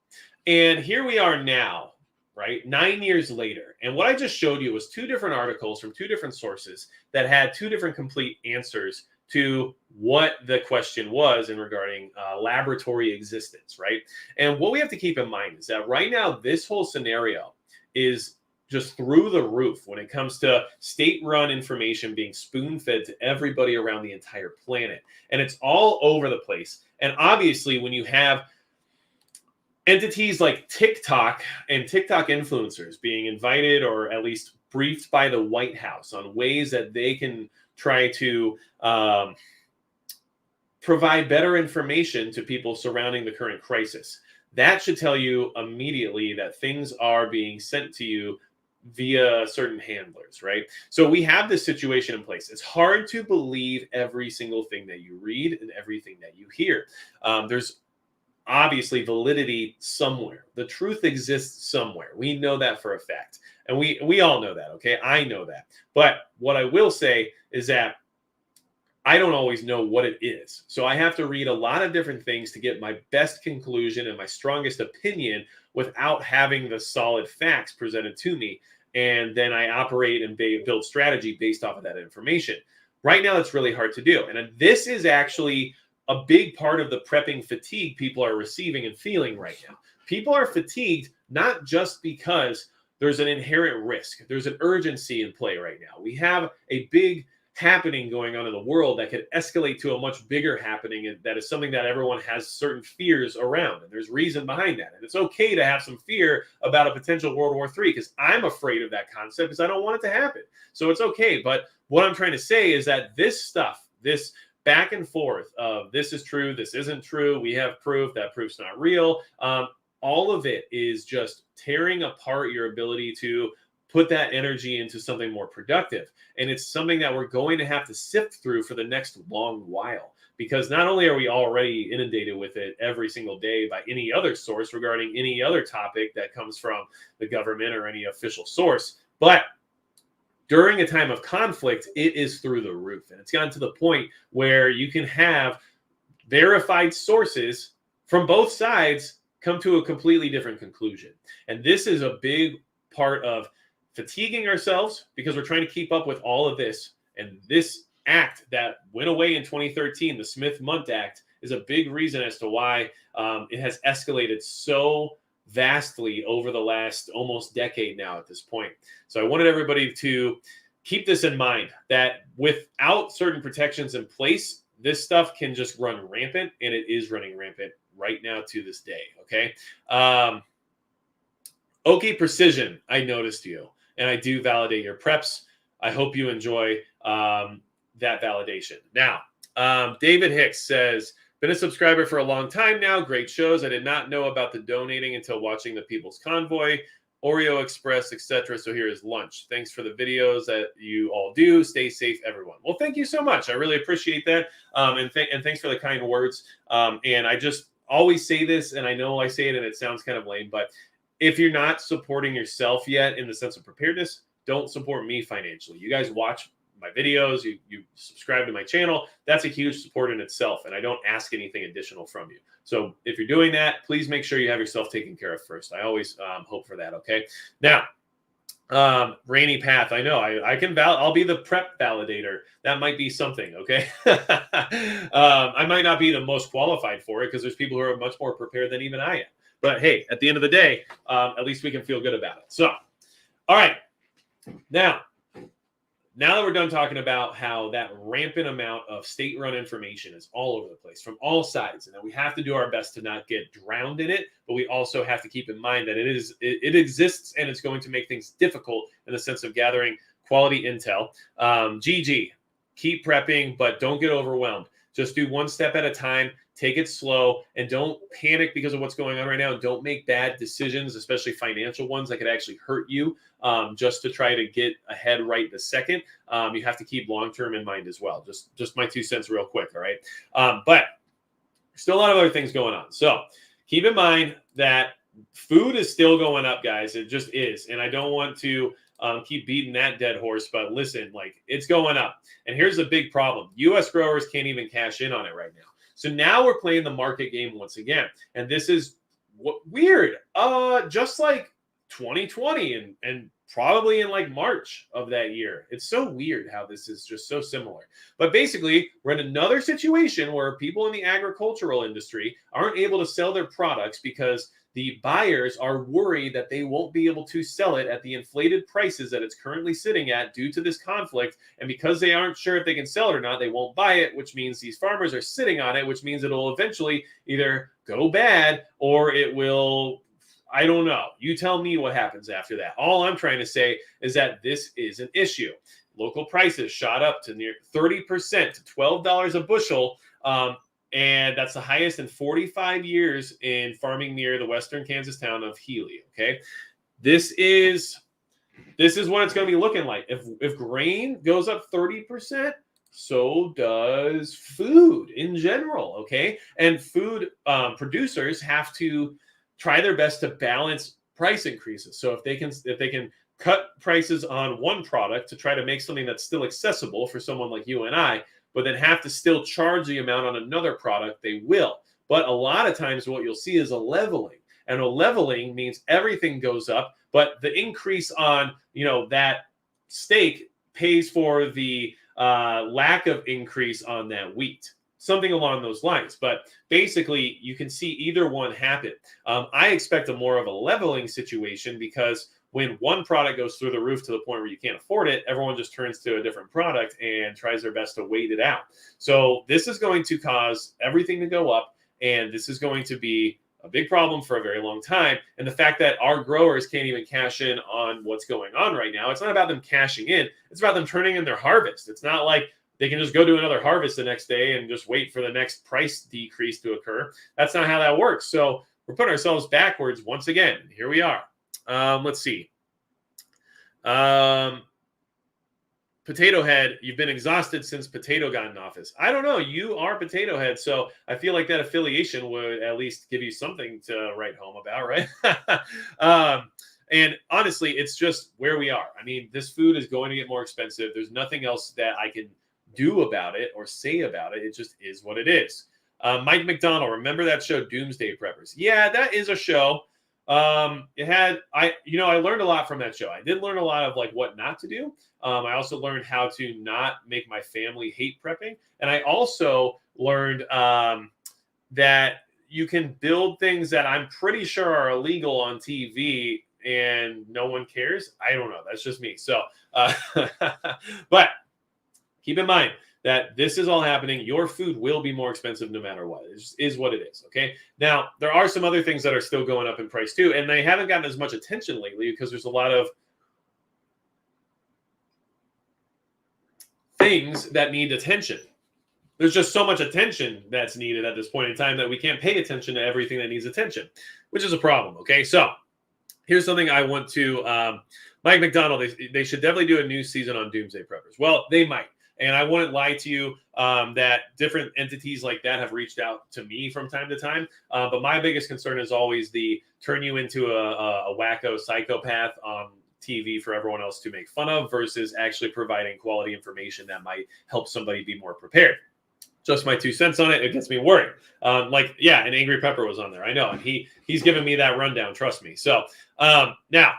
And here we are now, right? 9 years later. And what I just showed you was two different articles from two different sources that had two different complete answers to what the question was in regarding laboratory existence, right? And what we have to keep in mind is that right now, this whole scenario is just through the roof when it comes to state-run information being spoon-fed to everybody around the entire planet. And it's all over the place. And obviously, when you have entities like TikTok and TikTok influencers being invited or at least briefed by the White House on ways that they can try to provide better information to people surrounding the current crisis, that should tell you immediately that things are being sent to you via certain handlers, right? So we have this situation in place. It's hard to believe every single thing that you read and everything that you hear. There's obviously validity somewhere. The truth exists somewhere. We know that for a fact. And we all know that, okay? I know that. But what I will say is that I don't always know what it is. So I have to read a lot of different things to get my best conclusion and my strongest opinion without having the solid facts presented to me. And then I operate and build strategy based off of that information. Right now, it's really hard to do. And this is actually a big part of the prepping fatigue people are receiving and feeling right now. People are fatigued not just because there's an inherent risk. There's an urgency in play right now. We have a big happening going on in the world that could escalate to a much bigger happening, and that is something that everyone has certain fears around, and there's reason behind that. And it's okay to have some fear about a potential World War III, because I'm afraid of that concept because I don't want it to happen. So it's okay. But what I'm trying to say is that this stuff, this back and forth of this is true, this isn't true, we have proof, that proof's not real, all of it is just tearing apart your ability to put that energy into something more productive. And it's something that we're going to have to sift through for the next long while, because not only are we already inundated with it every single day by any other source regarding any other topic that comes from the government or any official source, but during a time of conflict, it is through the roof. And it's gotten to the point where you can have verified sources from both sides come to a completely different conclusion. And this is a big part of fatiguing ourselves because we're trying to keep up with all of this. And this act that went away in 2013, the Smith-Mundt Act, is a big reason as to why it has escalated so vastly over the last almost decade now at this point. So I wanted everybody to keep this in mind, that without certain protections in place, this stuff can just run rampant, and it is running rampant right now to this day. Okay. Okay, Precision, I noticed you, and I do validate your preps. I hope you enjoy that validation. Now, David Hicks says, been a subscriber for a long time now. Great shows. I did not know about the donating until watching the People's Convoy, Oreo Express, etc. So here is lunch. Thanks for the videos that you all do. Stay safe, everyone. Well, thank you so much. I really appreciate that. And thanks for the kind words. And I just always say this, and I know I say it and it sounds kind of lame, but if you're not supporting yourself yet in the sense of preparedness, don't support me financially. You guys watch my videos, you subscribe to my channel. That's a huge support in itself, and I don't ask anything additional from you. So if you're doing that, please make sure you have yourself taken care of first. I always hope for that, okay? Now, Rainy path. I know. I can I'll be the prep validator. That might be something. Okay. I might not be the most qualified for it because there's people who are much more prepared than even I am. But hey, at the end of the day, at least we can feel good about it. So, all right. Now that we're done talking about how that rampant amount of state-run information is all over the place from all sides, and that we have to do our best to not get drowned in it, but we also have to keep in mind that it exists and it's going to make things difficult in the sense of gathering quality intel. GG, keep prepping, but don't get overwhelmed. Just do one step at a time. Take it slow and don't panic because of what's going on right now. Don't make bad decisions, especially financial ones that could actually hurt you just to try to get ahead right the second. You have to keep long-term in mind as well. Just my 2 cents real quick, all right? But still a lot of other things going on. So keep in mind that food is still going up, guys. It just is. And I don't want to keep beating that dead horse, but listen, like it's going up. And here's the big problem. U.S. growers can't even cash in on it right now. So now we're playing the market game once again. And this is weird. Just like 2020 and probably in like March of that year. It's so weird how this is just so similar. But basically, we're in another situation where people in the agricultural industry aren't able to sell their products because the buyers are worried that they won't be able to sell it at the inflated prices that it's currently sitting at due to this conflict. And because they aren't sure if they can sell it or not, they won't buy it, which means these farmers are sitting on it, which means it'll eventually either go bad or it will, I don't know. You tell me what happens after that. All I'm trying to say is that this is an issue. Local prices shot up to near 30% to $12 a bushel. And that's the highest in 45 years in farming near the western Kansas town of Healy. Okay, this is what it's going to be looking like. If grain goes up 30%, so does food in general. Okay, and food producers have to try their best to balance price increases. So if they can cut prices on one product to try to make something that's still accessible for someone like you and I, but then have to still charge the amount on another product, they will. But a lot of times what you'll see is a leveling. And a leveling means everything goes up, but the increase on, that steak pays for the lack of increase on that wheat. Something along those lines. But basically, you can see either one happen. I expect a more of a leveling situation because when one product goes through the roof to the point where you can't afford it, everyone just turns to a different product and tries their best to wait it out. So this is going to cause everything to go up, and this is going to be a big problem for a very long time. And the fact that our growers can't even cash in on what's going on right now, it's not about them cashing in. It's about them turning in their harvest. It's not like they can just go do another harvest the next day and just wait for the next price decrease to occur. That's not how that works. So we're putting ourselves backwards once again. Here we are. Let's see. Potato Head, you've been exhausted since Potato got in office. I don't know. You are Potato Head, so I feel like that affiliation would at least give you something to write home about, right? And honestly, it's just where we are. I mean, this food is going to get more expensive. There's nothing else that I can do about it or say about it. It just is what it is. Mike McDonald, remember that show Doomsday Preppers? Yeah, that is a show. I learned a lot from that show. I did learn a lot of like what not to do. I also learned how to not make my family hate prepping. And I also learned that you can build things that I'm pretty sure are illegal on TV and no one cares. I don't know. That's just me. So, but keep in mind that this is all happening. Your food will be more expensive no matter what. It just is what it is, okay? Now, there are some other things that are still going up in price too, and they haven't gotten as much attention lately because there's a lot of things that need attention. There's just so much attention that's needed at this point in time that we can't pay attention to everything that needs attention, which is a problem, okay? So here's something I want to Mike McDonald, they should definitely do a new season on Doomsday Preppers. Well, they might. And I wouldn't lie to you that different entities like that have reached out to me from time to time. But my biggest concern is always the turn you into a wacko psychopath on TV for everyone else to make fun of versus actually providing quality information that might help somebody be more prepared. Just my 2 cents on it. It gets me worried. And Angry Pepper was on there. I know. And he's giving me that rundown. Trust me. So now,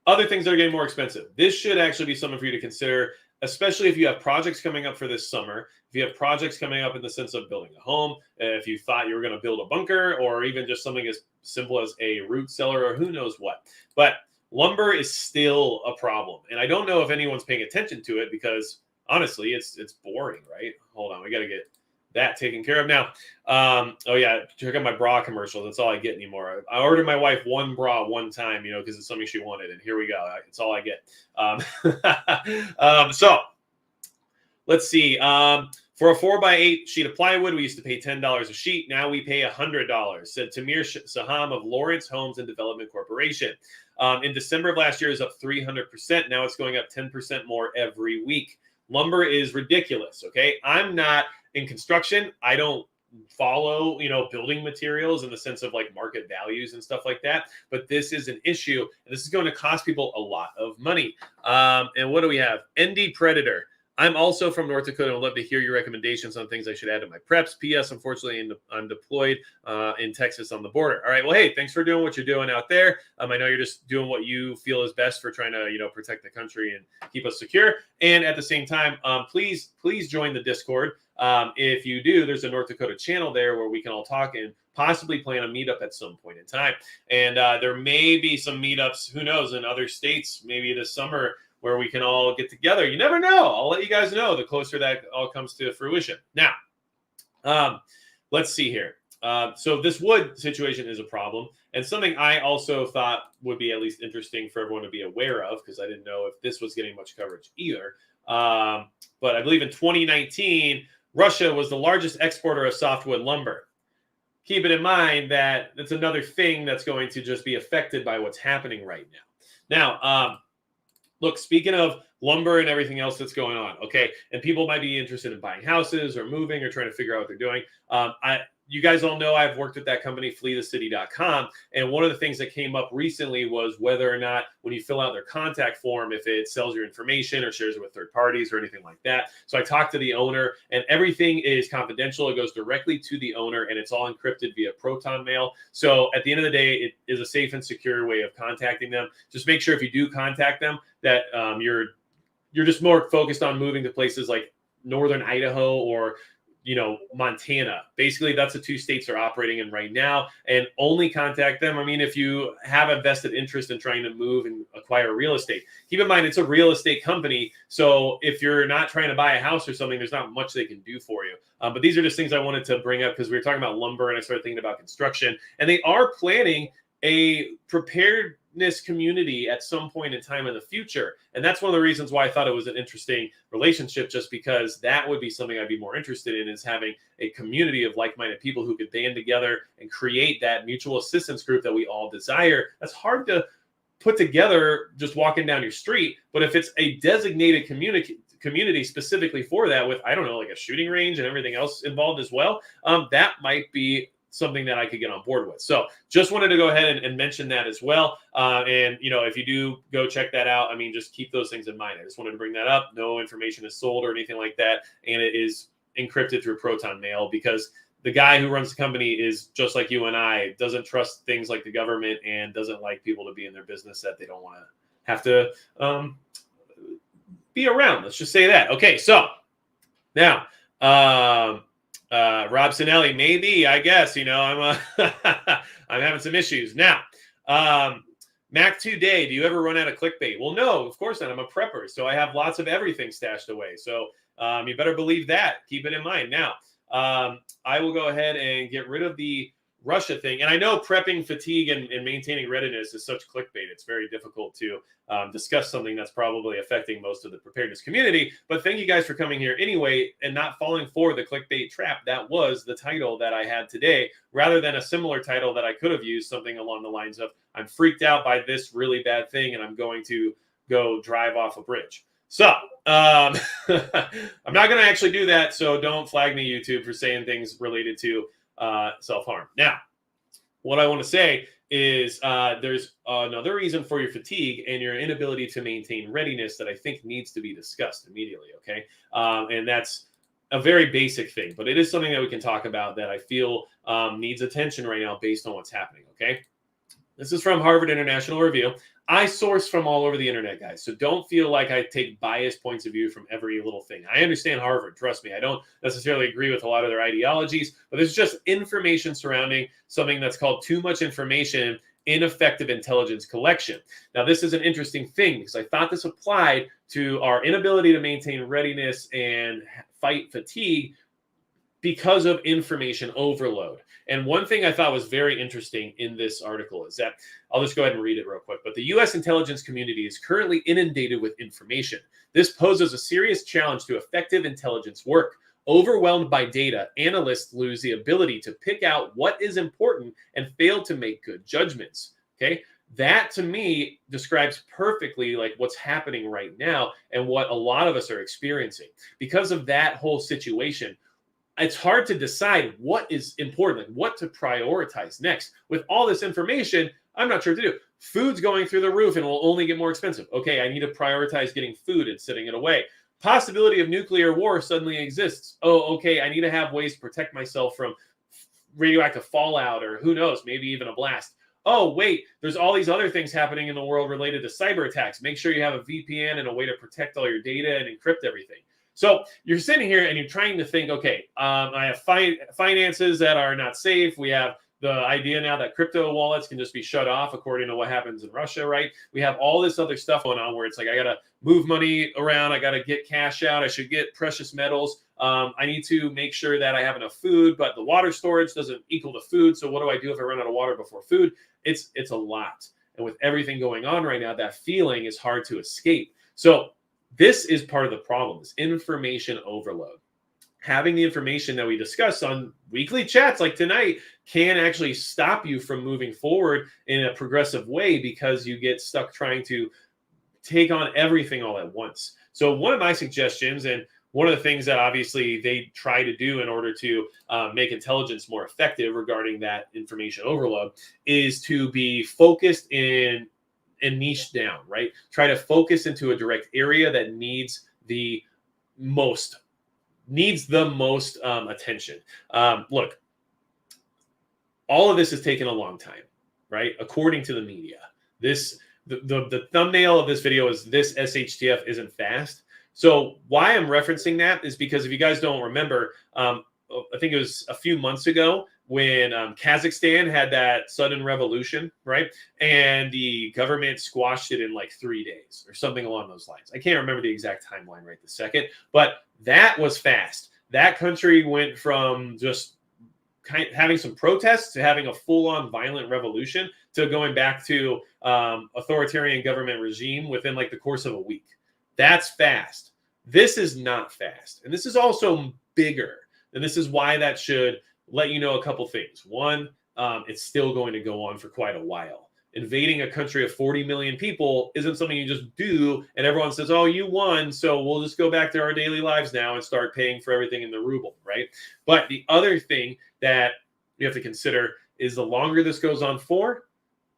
other things that are getting more expensive. This should actually be something for you to consider, especially if you have projects coming up for this summer. If you have projects coming up in the sense of building a home, if you thought you were going to build a bunker, or even just something as simple as a root cellar, or who knows what. But lumber is still a problem. And I don't know if anyone's paying attention to it because honestly, it's boring, right? Hold on, we got to get that taken care of now. Oh yeah, check out my bra commercials. That's all I get anymore. I ordered my wife one bra one time, because it's something she wanted, and here we go. It's all I get. So let's see. For a 4x8 sheet of plywood, we used to pay $10 a sheet. Now we pay $100, said Tamir Saham of Lawrence Homes and Development Corporation. In December of last year, it was up 300%. Now it's going up 10% more every week. Lumber is ridiculous, okay? I'm not in construction. I don't follow, building materials in the sense of like market values and stuff like that. But this is an issue, and this is going to cost people a lot of money. And what do we have? ND Predator. I'm also from North Dakota and would love to hear your recommendations on things I should add to my preps. P.S. Unfortunately, I'm deployed in Texas on the border. All right. Well, hey, thanks for doing what you're doing out there. I know you're just doing what you feel is best for trying to, protect the country and keep us secure. And at the same time, please join the Discord. If you do, there's a North Dakota channel there where we can all talk and possibly plan a meetup at some point in time. And there may be some meetups, who knows, in other states, maybe this summer, where we can all get together. You never know. I'll let you guys know the closer that all comes to fruition. Now, let's see here. So this wood situation is a problem, and something I also thought would be at least interesting for everyone to be aware of, because I didn't know if this was getting much coverage either. But I believe in 2019, Russia was the largest exporter of softwood lumber. Keep it in mind that that's another thing that's going to just be affected by what's happening right now. Now, look, speaking of lumber and everything else that's going on, okay, and people might be interested in buying houses or moving or trying to figure out what they're doing. You guys all know I've worked with that company, fleethecity.com, and one of the things that came up recently was whether or not when you fill out their contact form, if it sells your information or shares it with third parties or anything like that. So I talked to the owner, and everything is confidential. It goes directly to the owner, and it's all encrypted via Proton Mail. So at the end of the day, it is a safe and secure way of contacting them. Just make sure if you do contact them that you're just more focused on moving to places like northern Idaho or Montana. Basically, that's the two states they're operating in right now, and only contact them. I mean, if you have a vested interest in trying to move and acquire real estate, keep in mind it's a real estate company. So if you're not trying to buy a house or something, there's not much they can do for you. But these are just things I wanted to bring up because we were talking about lumber and I started thinking about construction, and they are planning a preparedness community at some point in time in the future. And that's one of the reasons why I thought it was an interesting relationship, just because that would be something I'd be more interested in, is having a community of like-minded people who could band together and create that mutual assistance group that we all desire. That's hard to put together just walking down your street. But if it's a designated community specifically for that, with, I don't know, like a shooting range and everything else involved as well, that might be something that I could get on board with. So just wanted to go ahead and mention that as well. And, if you do go check that out, I mean, just keep those things in mind. I just wanted to bring that up. No information is sold or anything like that. And it is encrypted through Proton Mail, because the guy who runs the company is just like you and I, doesn't trust things like the government and doesn't like people to be in their business that they don't want to have to be around. Let's just say that. Okay. So now, Rob Sinelli, maybe, I guess, I'm I'm having some issues now. Mac 2 Day, do you ever run out of clickbait? Well, no, of course not. I'm a prepper, so I have lots of everything stashed away. So you better believe that. Keep it in mind. Now, I will go ahead and get rid of the Russia thing. And I know prepping fatigue and maintaining readiness is such clickbait. It's very difficult to discuss something that's probably affecting most of the preparedness community. But thank you guys for coming here anyway and not falling for the clickbait trap. That was the title that I had today, rather than a similar title that I could have used, something along the lines of, I'm freaked out by this really bad thing and I'm going to go drive off a bridge. So I'm not going to actually do that. So don't flag me, YouTube, for saying things related to self-harm. Now, what I want to say is there's another reason for your fatigue and your inability to maintain readiness that I think needs to be discussed immediately, okay? And that's a very basic thing, but it is something that we can talk about that I feel needs attention right now based on what's happening, okay? This is from Harvard International Review. I source from all over the internet, guys. So don't feel like I take biased points of view from every little thing. I understand Harvard. Trust me. I don't necessarily agree with a lot of their ideologies, but there's just information surrounding something that's called too much information, ineffective intelligence collection. Now, this is an interesting thing because I thought this applied to our inability to maintain readiness and fight fatigue because of information overload. And one thing I thought was very interesting in this article is that, I'll just go ahead and read it real quick, but the US intelligence community is currently inundated with information. This poses a serious challenge to effective intelligence work. Overwhelmed by data, analysts lose the ability to pick out what is important and fail to make good judgments. Okay, that to me describes perfectly like what's happening right now and what a lot of us are experiencing. Because of that whole situation, it's hard to decide what is important, like what to prioritize next. With all this information, I'm not sure what to do. Food's going through the roof and will only get more expensive. Okay, I need to prioritize getting food and sitting it away. Possibility of nuclear war suddenly exists. Oh, okay, I need to have ways to protect myself from radioactive fallout or who knows, maybe even a blast. Oh, wait, there's all these other things happening in the world related to cyber attacks. Make sure you have a VPN and a way to protect all your data and encrypt everything. So you're sitting here and you're trying to think, okay, I have finances that are not safe. We have the idea now that crypto wallets can just be shut off according to what happens in Russia, right? We have all this other stuff going on where it's like, I got to move money around. I got to get cash out. I should get precious metals. I need to make sure that I have enough food, but the water storage doesn't equal the food. So what do I do if I run out of water before food? It's a lot. And with everything going on right now, that feeling is hard to escape. So this is part of the problem, is information overload. Having the information that we discuss on weekly chats like tonight can actually stop you from moving forward in a progressive way because you get stuck trying to take on everything all at once. So one of my suggestions, and one of the things that obviously they try to do in order to make intelligence more effective regarding that information overload, is to be focused in and niche down, right? Try to focus into a direct area that needs the most attention. Look, all of this has taken a long time, right? According to the media, the thumbnail of this video is this SHTF isn't fast. So why I'm referencing that is because if you guys don't remember, I think it was a few months ago when Kazakhstan had that sudden revolution, right? And the government squashed it in like 3 days or something along those lines. I can't remember the exact timeline right this second, but that was fast. That country went from just having some protests to having a full-on violent revolution to going back to authoritarian government regime within like the course of a week. That's fast. This is not fast. And this is also bigger. And this is why that should let you know a couple things. One, it's still going to go on for quite a while. Invading a country of 40 million people isn't something you just do and everyone says, oh, you won, so we'll just go back to our daily lives now and start paying for everything in the ruble, right? But the other thing that you have to consider is the longer this goes on for,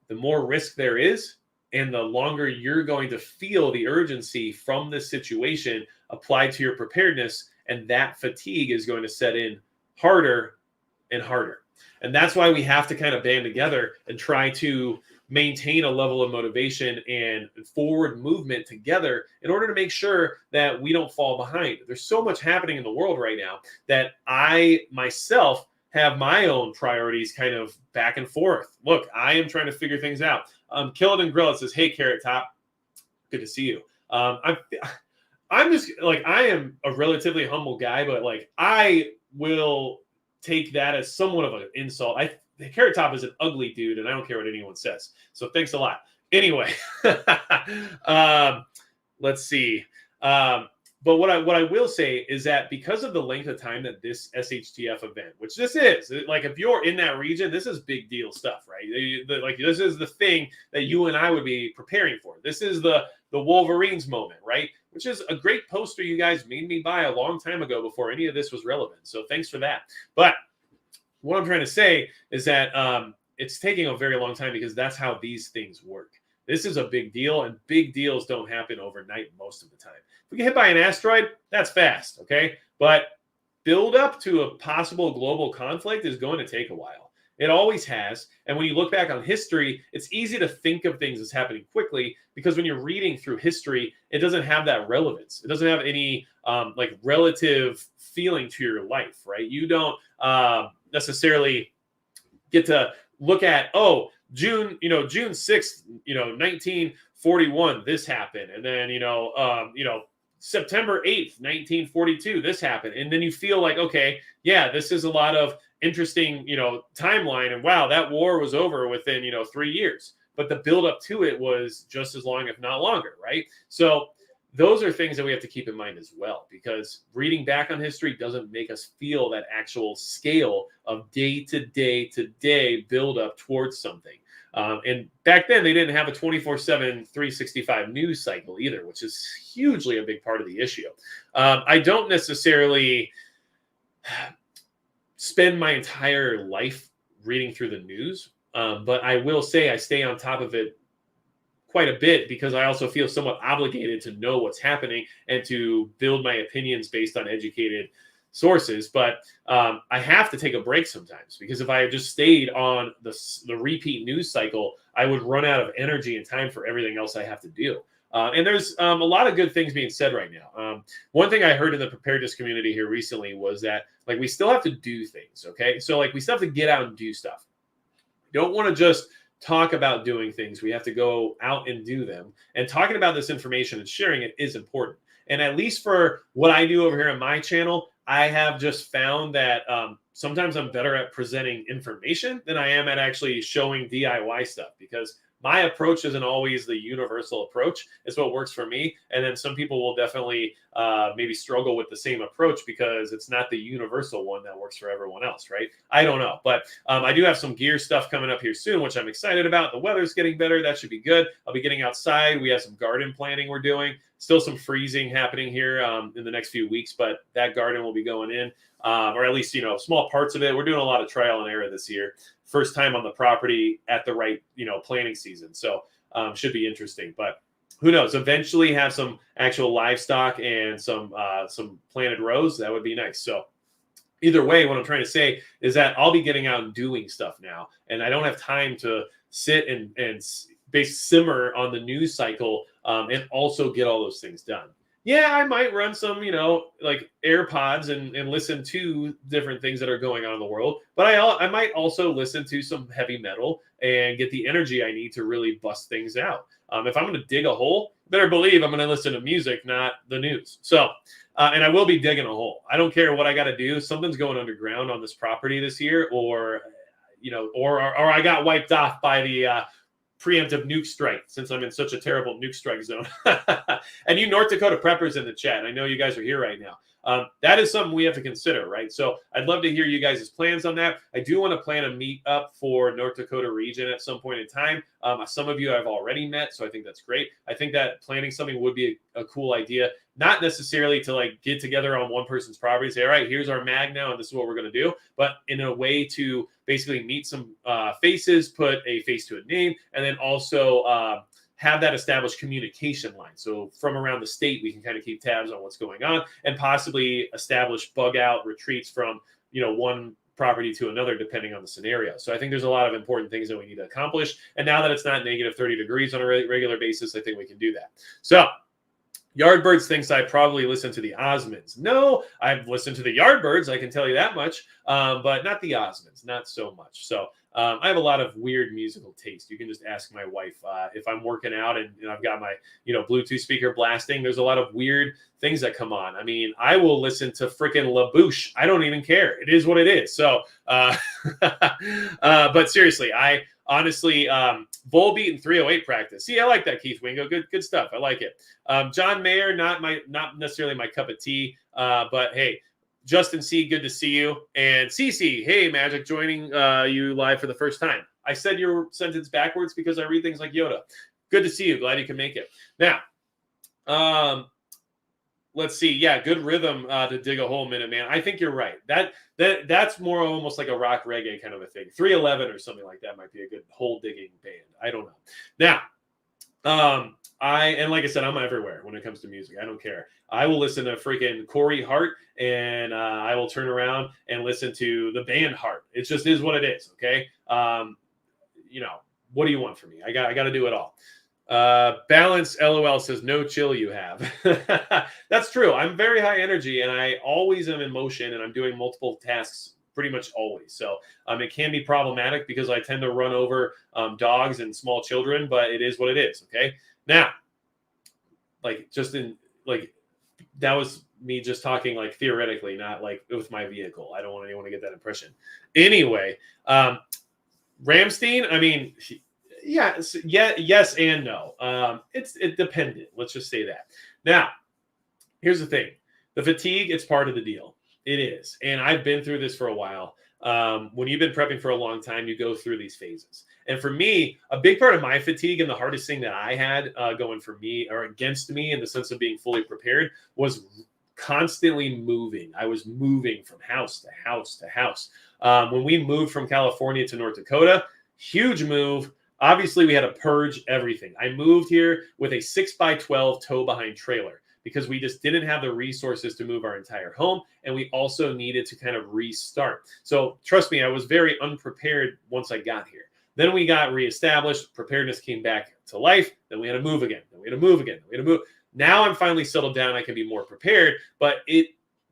the more risk there is, and the longer you're going to feel the urgency from this situation applied to your preparedness, and that fatigue is going to set in harder and harder. And that's why we have to kind of band together and try to maintain a level of motivation and forward movement together in order to make sure that we don't fall behind. There's so much happening in the world right now that I myself have my own priorities kind of back and forth. Look, I am trying to figure things out. Kill It and Grill It says, hey, Carrot Top, good to see you. I'm just like, I am a relatively humble guy, but like I will take that as somewhat of an insult. Carrot Top is an ugly dude, and I don't care what anyone says. So thanks a lot. Anyway, let's see. But what I will say is that because of the length of time that this SHTF event, which this is, like if you're in that region, this is big deal stuff, right? Like this is the thing that you and I would be preparing for. This is the Wolverines moment, right? Which is a great poster you guys made me buy a long time ago before any of this was relevant. So thanks for that. But what I'm trying to say is that it's taking a very long time because that's how these things work. This is a big deal, and big deals don't happen overnight most of the time. If we get hit by an asteroid, that's fast, okay? But build up to a possible global conflict is going to take a while. It always has. And when you look back on history, it's easy to think of things as happening quickly because when you're reading through history, it doesn't have that relevance. It doesn't have any like relative feeling to your life, right? You don't necessarily get to look at, oh, June 6th, 1941, this happened. And then, September 8th, 1942, this happened. And then you feel like, okay, yeah, this is a lot of interesting, timeline. And wow, that war was over within, 3 years. But the buildup to it was just as long, if not longer, right? So those are things that we have to keep in mind as well, because reading back on history doesn't make us feel that actual scale of day to day buildup towards something. And back then, they didn't have a 24/7, 365 news cycle either, which is hugely a big part of the issue. I don't necessarily spend my entire life reading through the news, but I will say I stay on top of it quite a bit because I also feel somewhat obligated to know what's happening and to build my opinions based on educated sources. But I have to take a break sometimes, because if I had just stayed on the repeat news cycle, I would run out of energy and time for everything else I have to do. And there's a lot of good things being said right now. One thing I heard in the preparedness community here recently was that, like, we still have to do things. Okay. So, like, we still have to get out and do stuff. We don't want to just talk about doing things. We have to go out and do them. And talking about this information and sharing it is important. And at least for what I do over here on my channel, I have just found that sometimes I'm better at presenting information than I am at actually showing DIY stuff, because my approach isn't always the universal approach. It's what works for me. And then some people will definitely maybe struggle with the same approach because it's not the universal one that works for everyone else, right? I don't know. But I do have some gear stuff coming up here soon, which I'm excited about. The weather's getting better. That should be good. I'll be getting outside. We have some garden planting we're doing. Still some freezing happening here in the next few weeks, but that garden will be going in, or at least, small parts of it. We're doing a lot of trial and error this year. First time on the property at the right, planting season. So should be interesting, but who knows? Eventually have some actual livestock and some planted rows. That would be nice. So either way, what I'm trying to say is that I'll be getting out and doing stuff now, and I don't have time to sit and simmer on the news cycle and also get all those things done. Yeah, I might run some, like AirPods and listen to different things that are going on in the world. But I might also listen to some heavy metal and get the energy I need to really bust things out. If I'm going to dig a hole, better believe I'm going to listen to music, not the news. So, and I will be digging a hole. I don't care what I got to do. Something's going underground on this property this year, or I got wiped off by the preemptive nuke strike, since I'm in such a terrible nuke strike zone. And you North Dakota preppers in the chat, I know you guys are here right now. That is something we have to consider, right? So I'd love to hear you guys' plans on that. I do want to plan a meet up for North Dakota region at some point in time. Some of you I've already met, so I think that's great. I think that planning something would be a cool idea, not necessarily to like get together on one person's property and say, all right, here's our mag now, and this is what we're going to do, but in a way to basically meet some faces, put a face to a name, and then also have that established communication line. So from around the state, we can kind of keep tabs on what's going on and possibly establish bug out retreats from, one property to another, depending on the scenario. So I think there's a lot of important things that we need to accomplish. And now that it's not negative 30 degrees on a regular basis, I think we can do that. So Yardbirds thinks I probably listen to the Osmonds. No, I've listened to the Yardbirds, I can tell you that much, but not the Osmonds, not so much. So I have a lot of weird musical taste. You can just ask my wife if I'm working out and I've got my Bluetooth speaker blasting. There's a lot of weird things that come on. I mean, I will listen to freaking LaBouche. I don't even care. It is what it is. So, but seriously, I honestly, Volbeat and 308 practice. See, I like that, Keith Wingo. Good stuff. I like it. John Mayer, not necessarily my cup of tea, but hey. Justin C., good to see you. And Cece, hey, Magic, joining you live for the first time. I said your sentence backwards because I read things like Yoda. Good to see you. Glad you can make it. Now, let's see. Yeah, good rhythm to dig a hole, Minute Man. I think you're right. That's more almost like a rock reggae kind of a thing. 311 or something like that might be a good hole digging band. I don't know. Now, and like I said, I'm everywhere when it comes to music. I don't care. I will listen to freaking Corey Hart, and I will turn around and listen to the band Hart. It just is what it is. Okay. What do you want from me? I got to do it all. Balance LOL says no chill you have. That's true. I'm very high energy, and I always am in motion, and I'm doing multiple tasks pretty much always. So it can be problematic because I tend to run over dogs and small children, but it is what it is. Okay. Now, that was me just talking like theoretically, not like with my vehicle. I don't want anyone to get that impression. Anyway, Ramstein, I mean, yes and no. It depended. Let's just say that. Now, here's the thing. The fatigue, it's part of the deal. It is. And I've been through this for a while. When you've been prepping for a long time, you go through these phases. And for me, a big part of my fatigue and the hardest thing that I had going for me or against me in the sense of being fully prepared was constantly moving. I was moving from house to house to house. When we moved from California to North Dakota, huge move. Obviously, we had to purge everything. I moved here with a 6x12 tow behind trailer because we just didn't have the resources to move our entire home. And we also needed to kind of restart. So trust me, I was very unprepared once I got here. Then we got reestablished. Preparedness came back to life. Then we had to move again. Then we had to move again. We had to move. Now I'm finally settled down. I can be more prepared, but it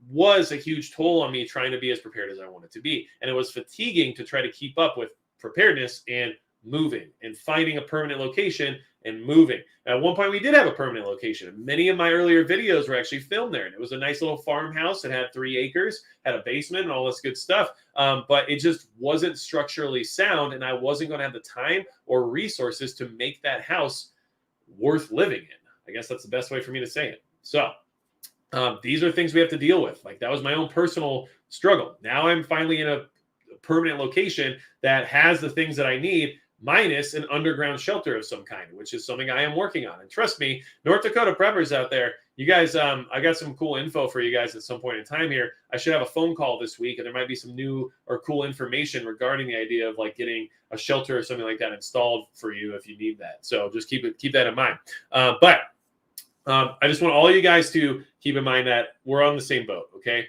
was a huge toll on me trying to be as prepared as I wanted to be. And it was fatiguing to try to keep up with preparedness and moving and finding a permanent location and moving. At one point, we did have a permanent location. Many of my earlier videos were actually filmed there. And it was a nice little farmhouse that had 3 acres, had a basement and all this good stuff. But it just wasn't structurally sound. And I wasn't going to have the time or resources to make that house worth living in. I guess that's the best way for me to say it. So these are things we have to deal with. Like that was my own personal struggle. Now I'm finally in a permanent location that has the things that I need, minus an underground shelter of some kind, which is something I am working on. And trust me, North Dakota preppers out there, you guys, I got some cool info for you guys at some point in time here. I should have a phone call this week, and there might be some new or cool information regarding the idea of like getting a shelter or something like that installed for you if you need that. So just keep that in mind. But I just want all you guys to keep in mind that we're on the same boat. Okay.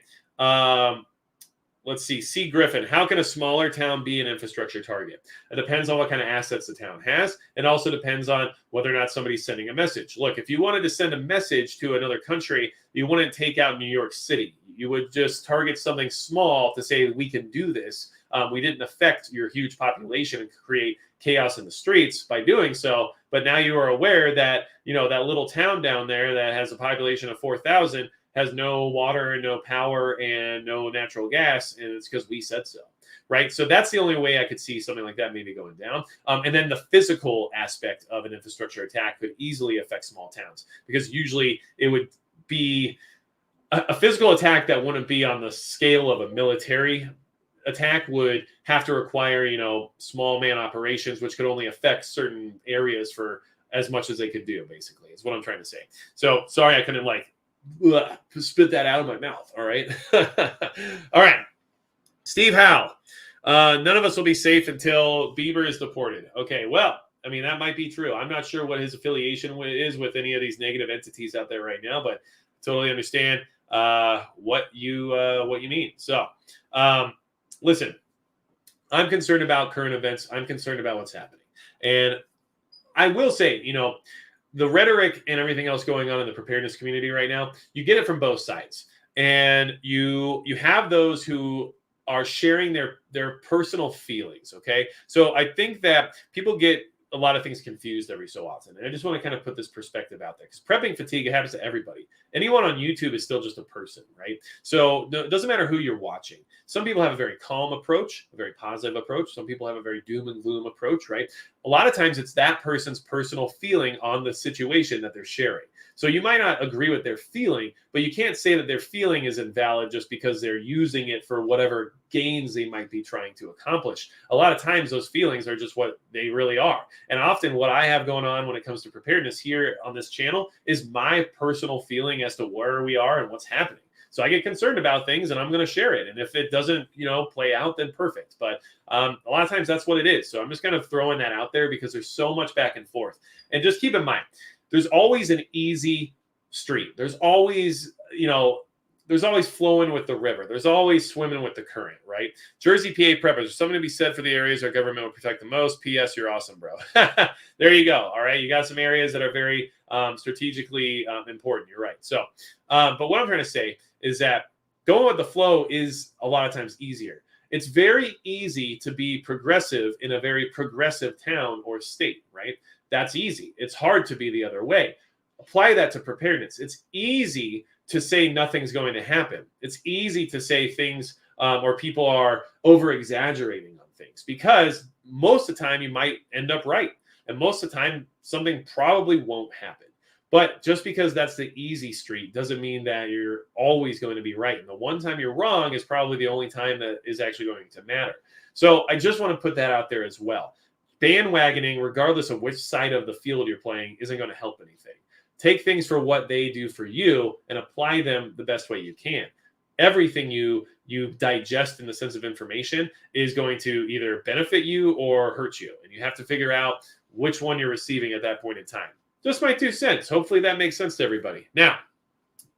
Let's see. C. Griffin, how can a smaller town be an infrastructure target? It depends on what kind of assets the town has. It also depends on whether or not somebody's sending a message. Look, if you wanted to send a message to another country, you wouldn't take out New York City. You would just target something small to say, we can do this. We didn't affect your huge population and create chaos in the streets by doing so. But now you are aware that, that little town down there that has a population of 4,000 has no water, no power, and no natural gas, and it's because we said so, right? So that's the only way I could see something like that maybe going down. And then the physical aspect of an infrastructure attack could easily affect small towns, because usually it would be a physical attack that wouldn't be on the scale of a military attack would have to require, small man operations, which could only affect certain areas for as much as they could do, basically, is what I'm trying to say. So sorry, I couldn't spit that out of my mouth. All right. All right. Steve Howe. None of us will be safe until Bieber is deported. Okay. Well, I mean, that might be true. I'm not sure what his affiliation is with any of these negative entities out there right now, but totally understand what you mean. So listen, I'm concerned about current events. I'm concerned about what's happening. And I will say, the rhetoric and everything else going on in the preparedness community right now, you get it from both sides. And you have those who are sharing their personal feelings, okay? So I think that people get a lot of things confused every so often. And I just want to kind of put this perspective out there, because prepping fatigue, it happens to everybody. Anyone on YouTube is still just a person, right? So it doesn't matter who you're watching. Some people have a very calm approach, a very positive approach. Some people have a very doom and gloom approach, right? A lot of times it's that person's personal feeling on the situation that they're sharing. So you might not agree with their feeling, but you can't say that their feeling is invalid just because they're using it for whatever gains they might be trying to accomplish. A lot of times those feelings are just what they really are. And often what I have going on when it comes to preparedness here on this channel is my personal feeling as to where we are and what's happening. So I get concerned about things and I'm going to share it. And if it doesn't, play out, then perfect. But a lot of times that's what it is. So I'm just kind of throwing that out there because there's so much back and forth. And just keep in mind, there's always an easy street. There's always, there's always flowing with the river. There's always swimming with the current, right? Jersey, PA preppers, there's something to be said for the areas our government will protect the most. P.S. You're awesome, bro. There you go. All right. You got some areas that are very strategically important. You're right. So, but what I'm trying to say is that going with the flow is a lot of times easier. It's very easy to be progressive in a very progressive town or state, right? That's easy. It's hard to be the other way. Apply that to preparedness. It's easy to say nothing's going to happen. It's easy to say things or people are over exaggerating on things, because most of the time you might end up right. And most of the time something probably won't happen. But just because that's the easy street doesn't mean that you're always going to be right. And the one time you're wrong is probably the only time that is actually going to matter. So I just want to put that out there as well. Bandwagoning, regardless of which side of the field you're playing, isn't going to help anything. Take things for what they do for you and apply them the best way you can. Everything you digest in the sense of information is going to either benefit you or hurt you. And you have to figure out which one you're receiving at that point in time. Just my 2 cents. Hopefully that makes sense to everybody. Now,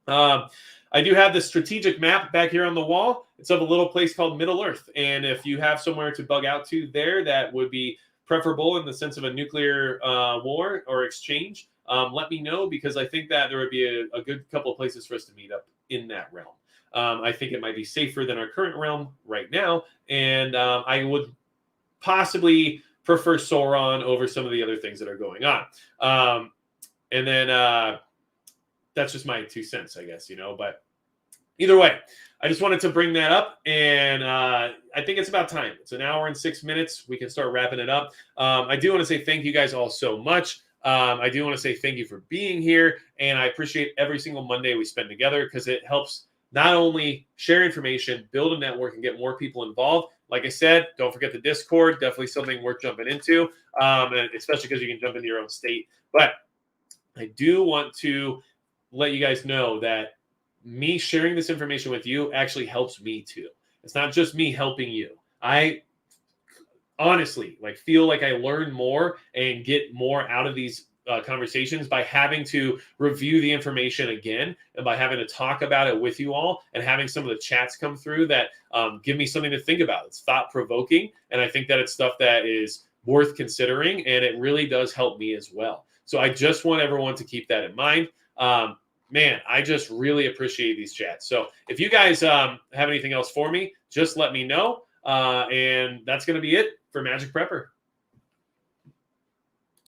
I do have the strategic map back here on the wall. It's of a little place called Middle Earth. And if you have somewhere to bug out to there that would be preferable in the sense of a nuclear war or exchange, let me know, because I think that there would be a good couple of places for us to meet up in that realm. I think it might be safer than our current realm right now. And I would possibly prefer Sauron over some of the other things that are going on. And then that's just my 2 cents, I guess, but either way, I just wanted to bring that up. And I think it's about time. It's 1 hour and 6 minutes. We can start wrapping it up. I do want to say thank you guys all so much. I do want to say thank you for being here. And I appreciate every single Monday we spend together, because it helps not only share information, build a network, and get more people involved. Like I said, don't forget the Discord. Definitely something worth jumping into, and especially because you can jump into your own state. But I do want to let you guys know that me sharing this information with you actually helps me too. It's not just me helping you. I honestly feel like I learn more and get more out of these conversations by having to review the information again, and by having to talk about it with you all, and having some of the chats come through that give me something to think about. It's thought-provoking, and I think that it's stuff that is worth considering, and it really does help me as well. So I just want everyone to keep that in mind. Man, I just really appreciate these chats. So if you guys have anything else for me, just let me know. And that's going to be it for Magic Prepper.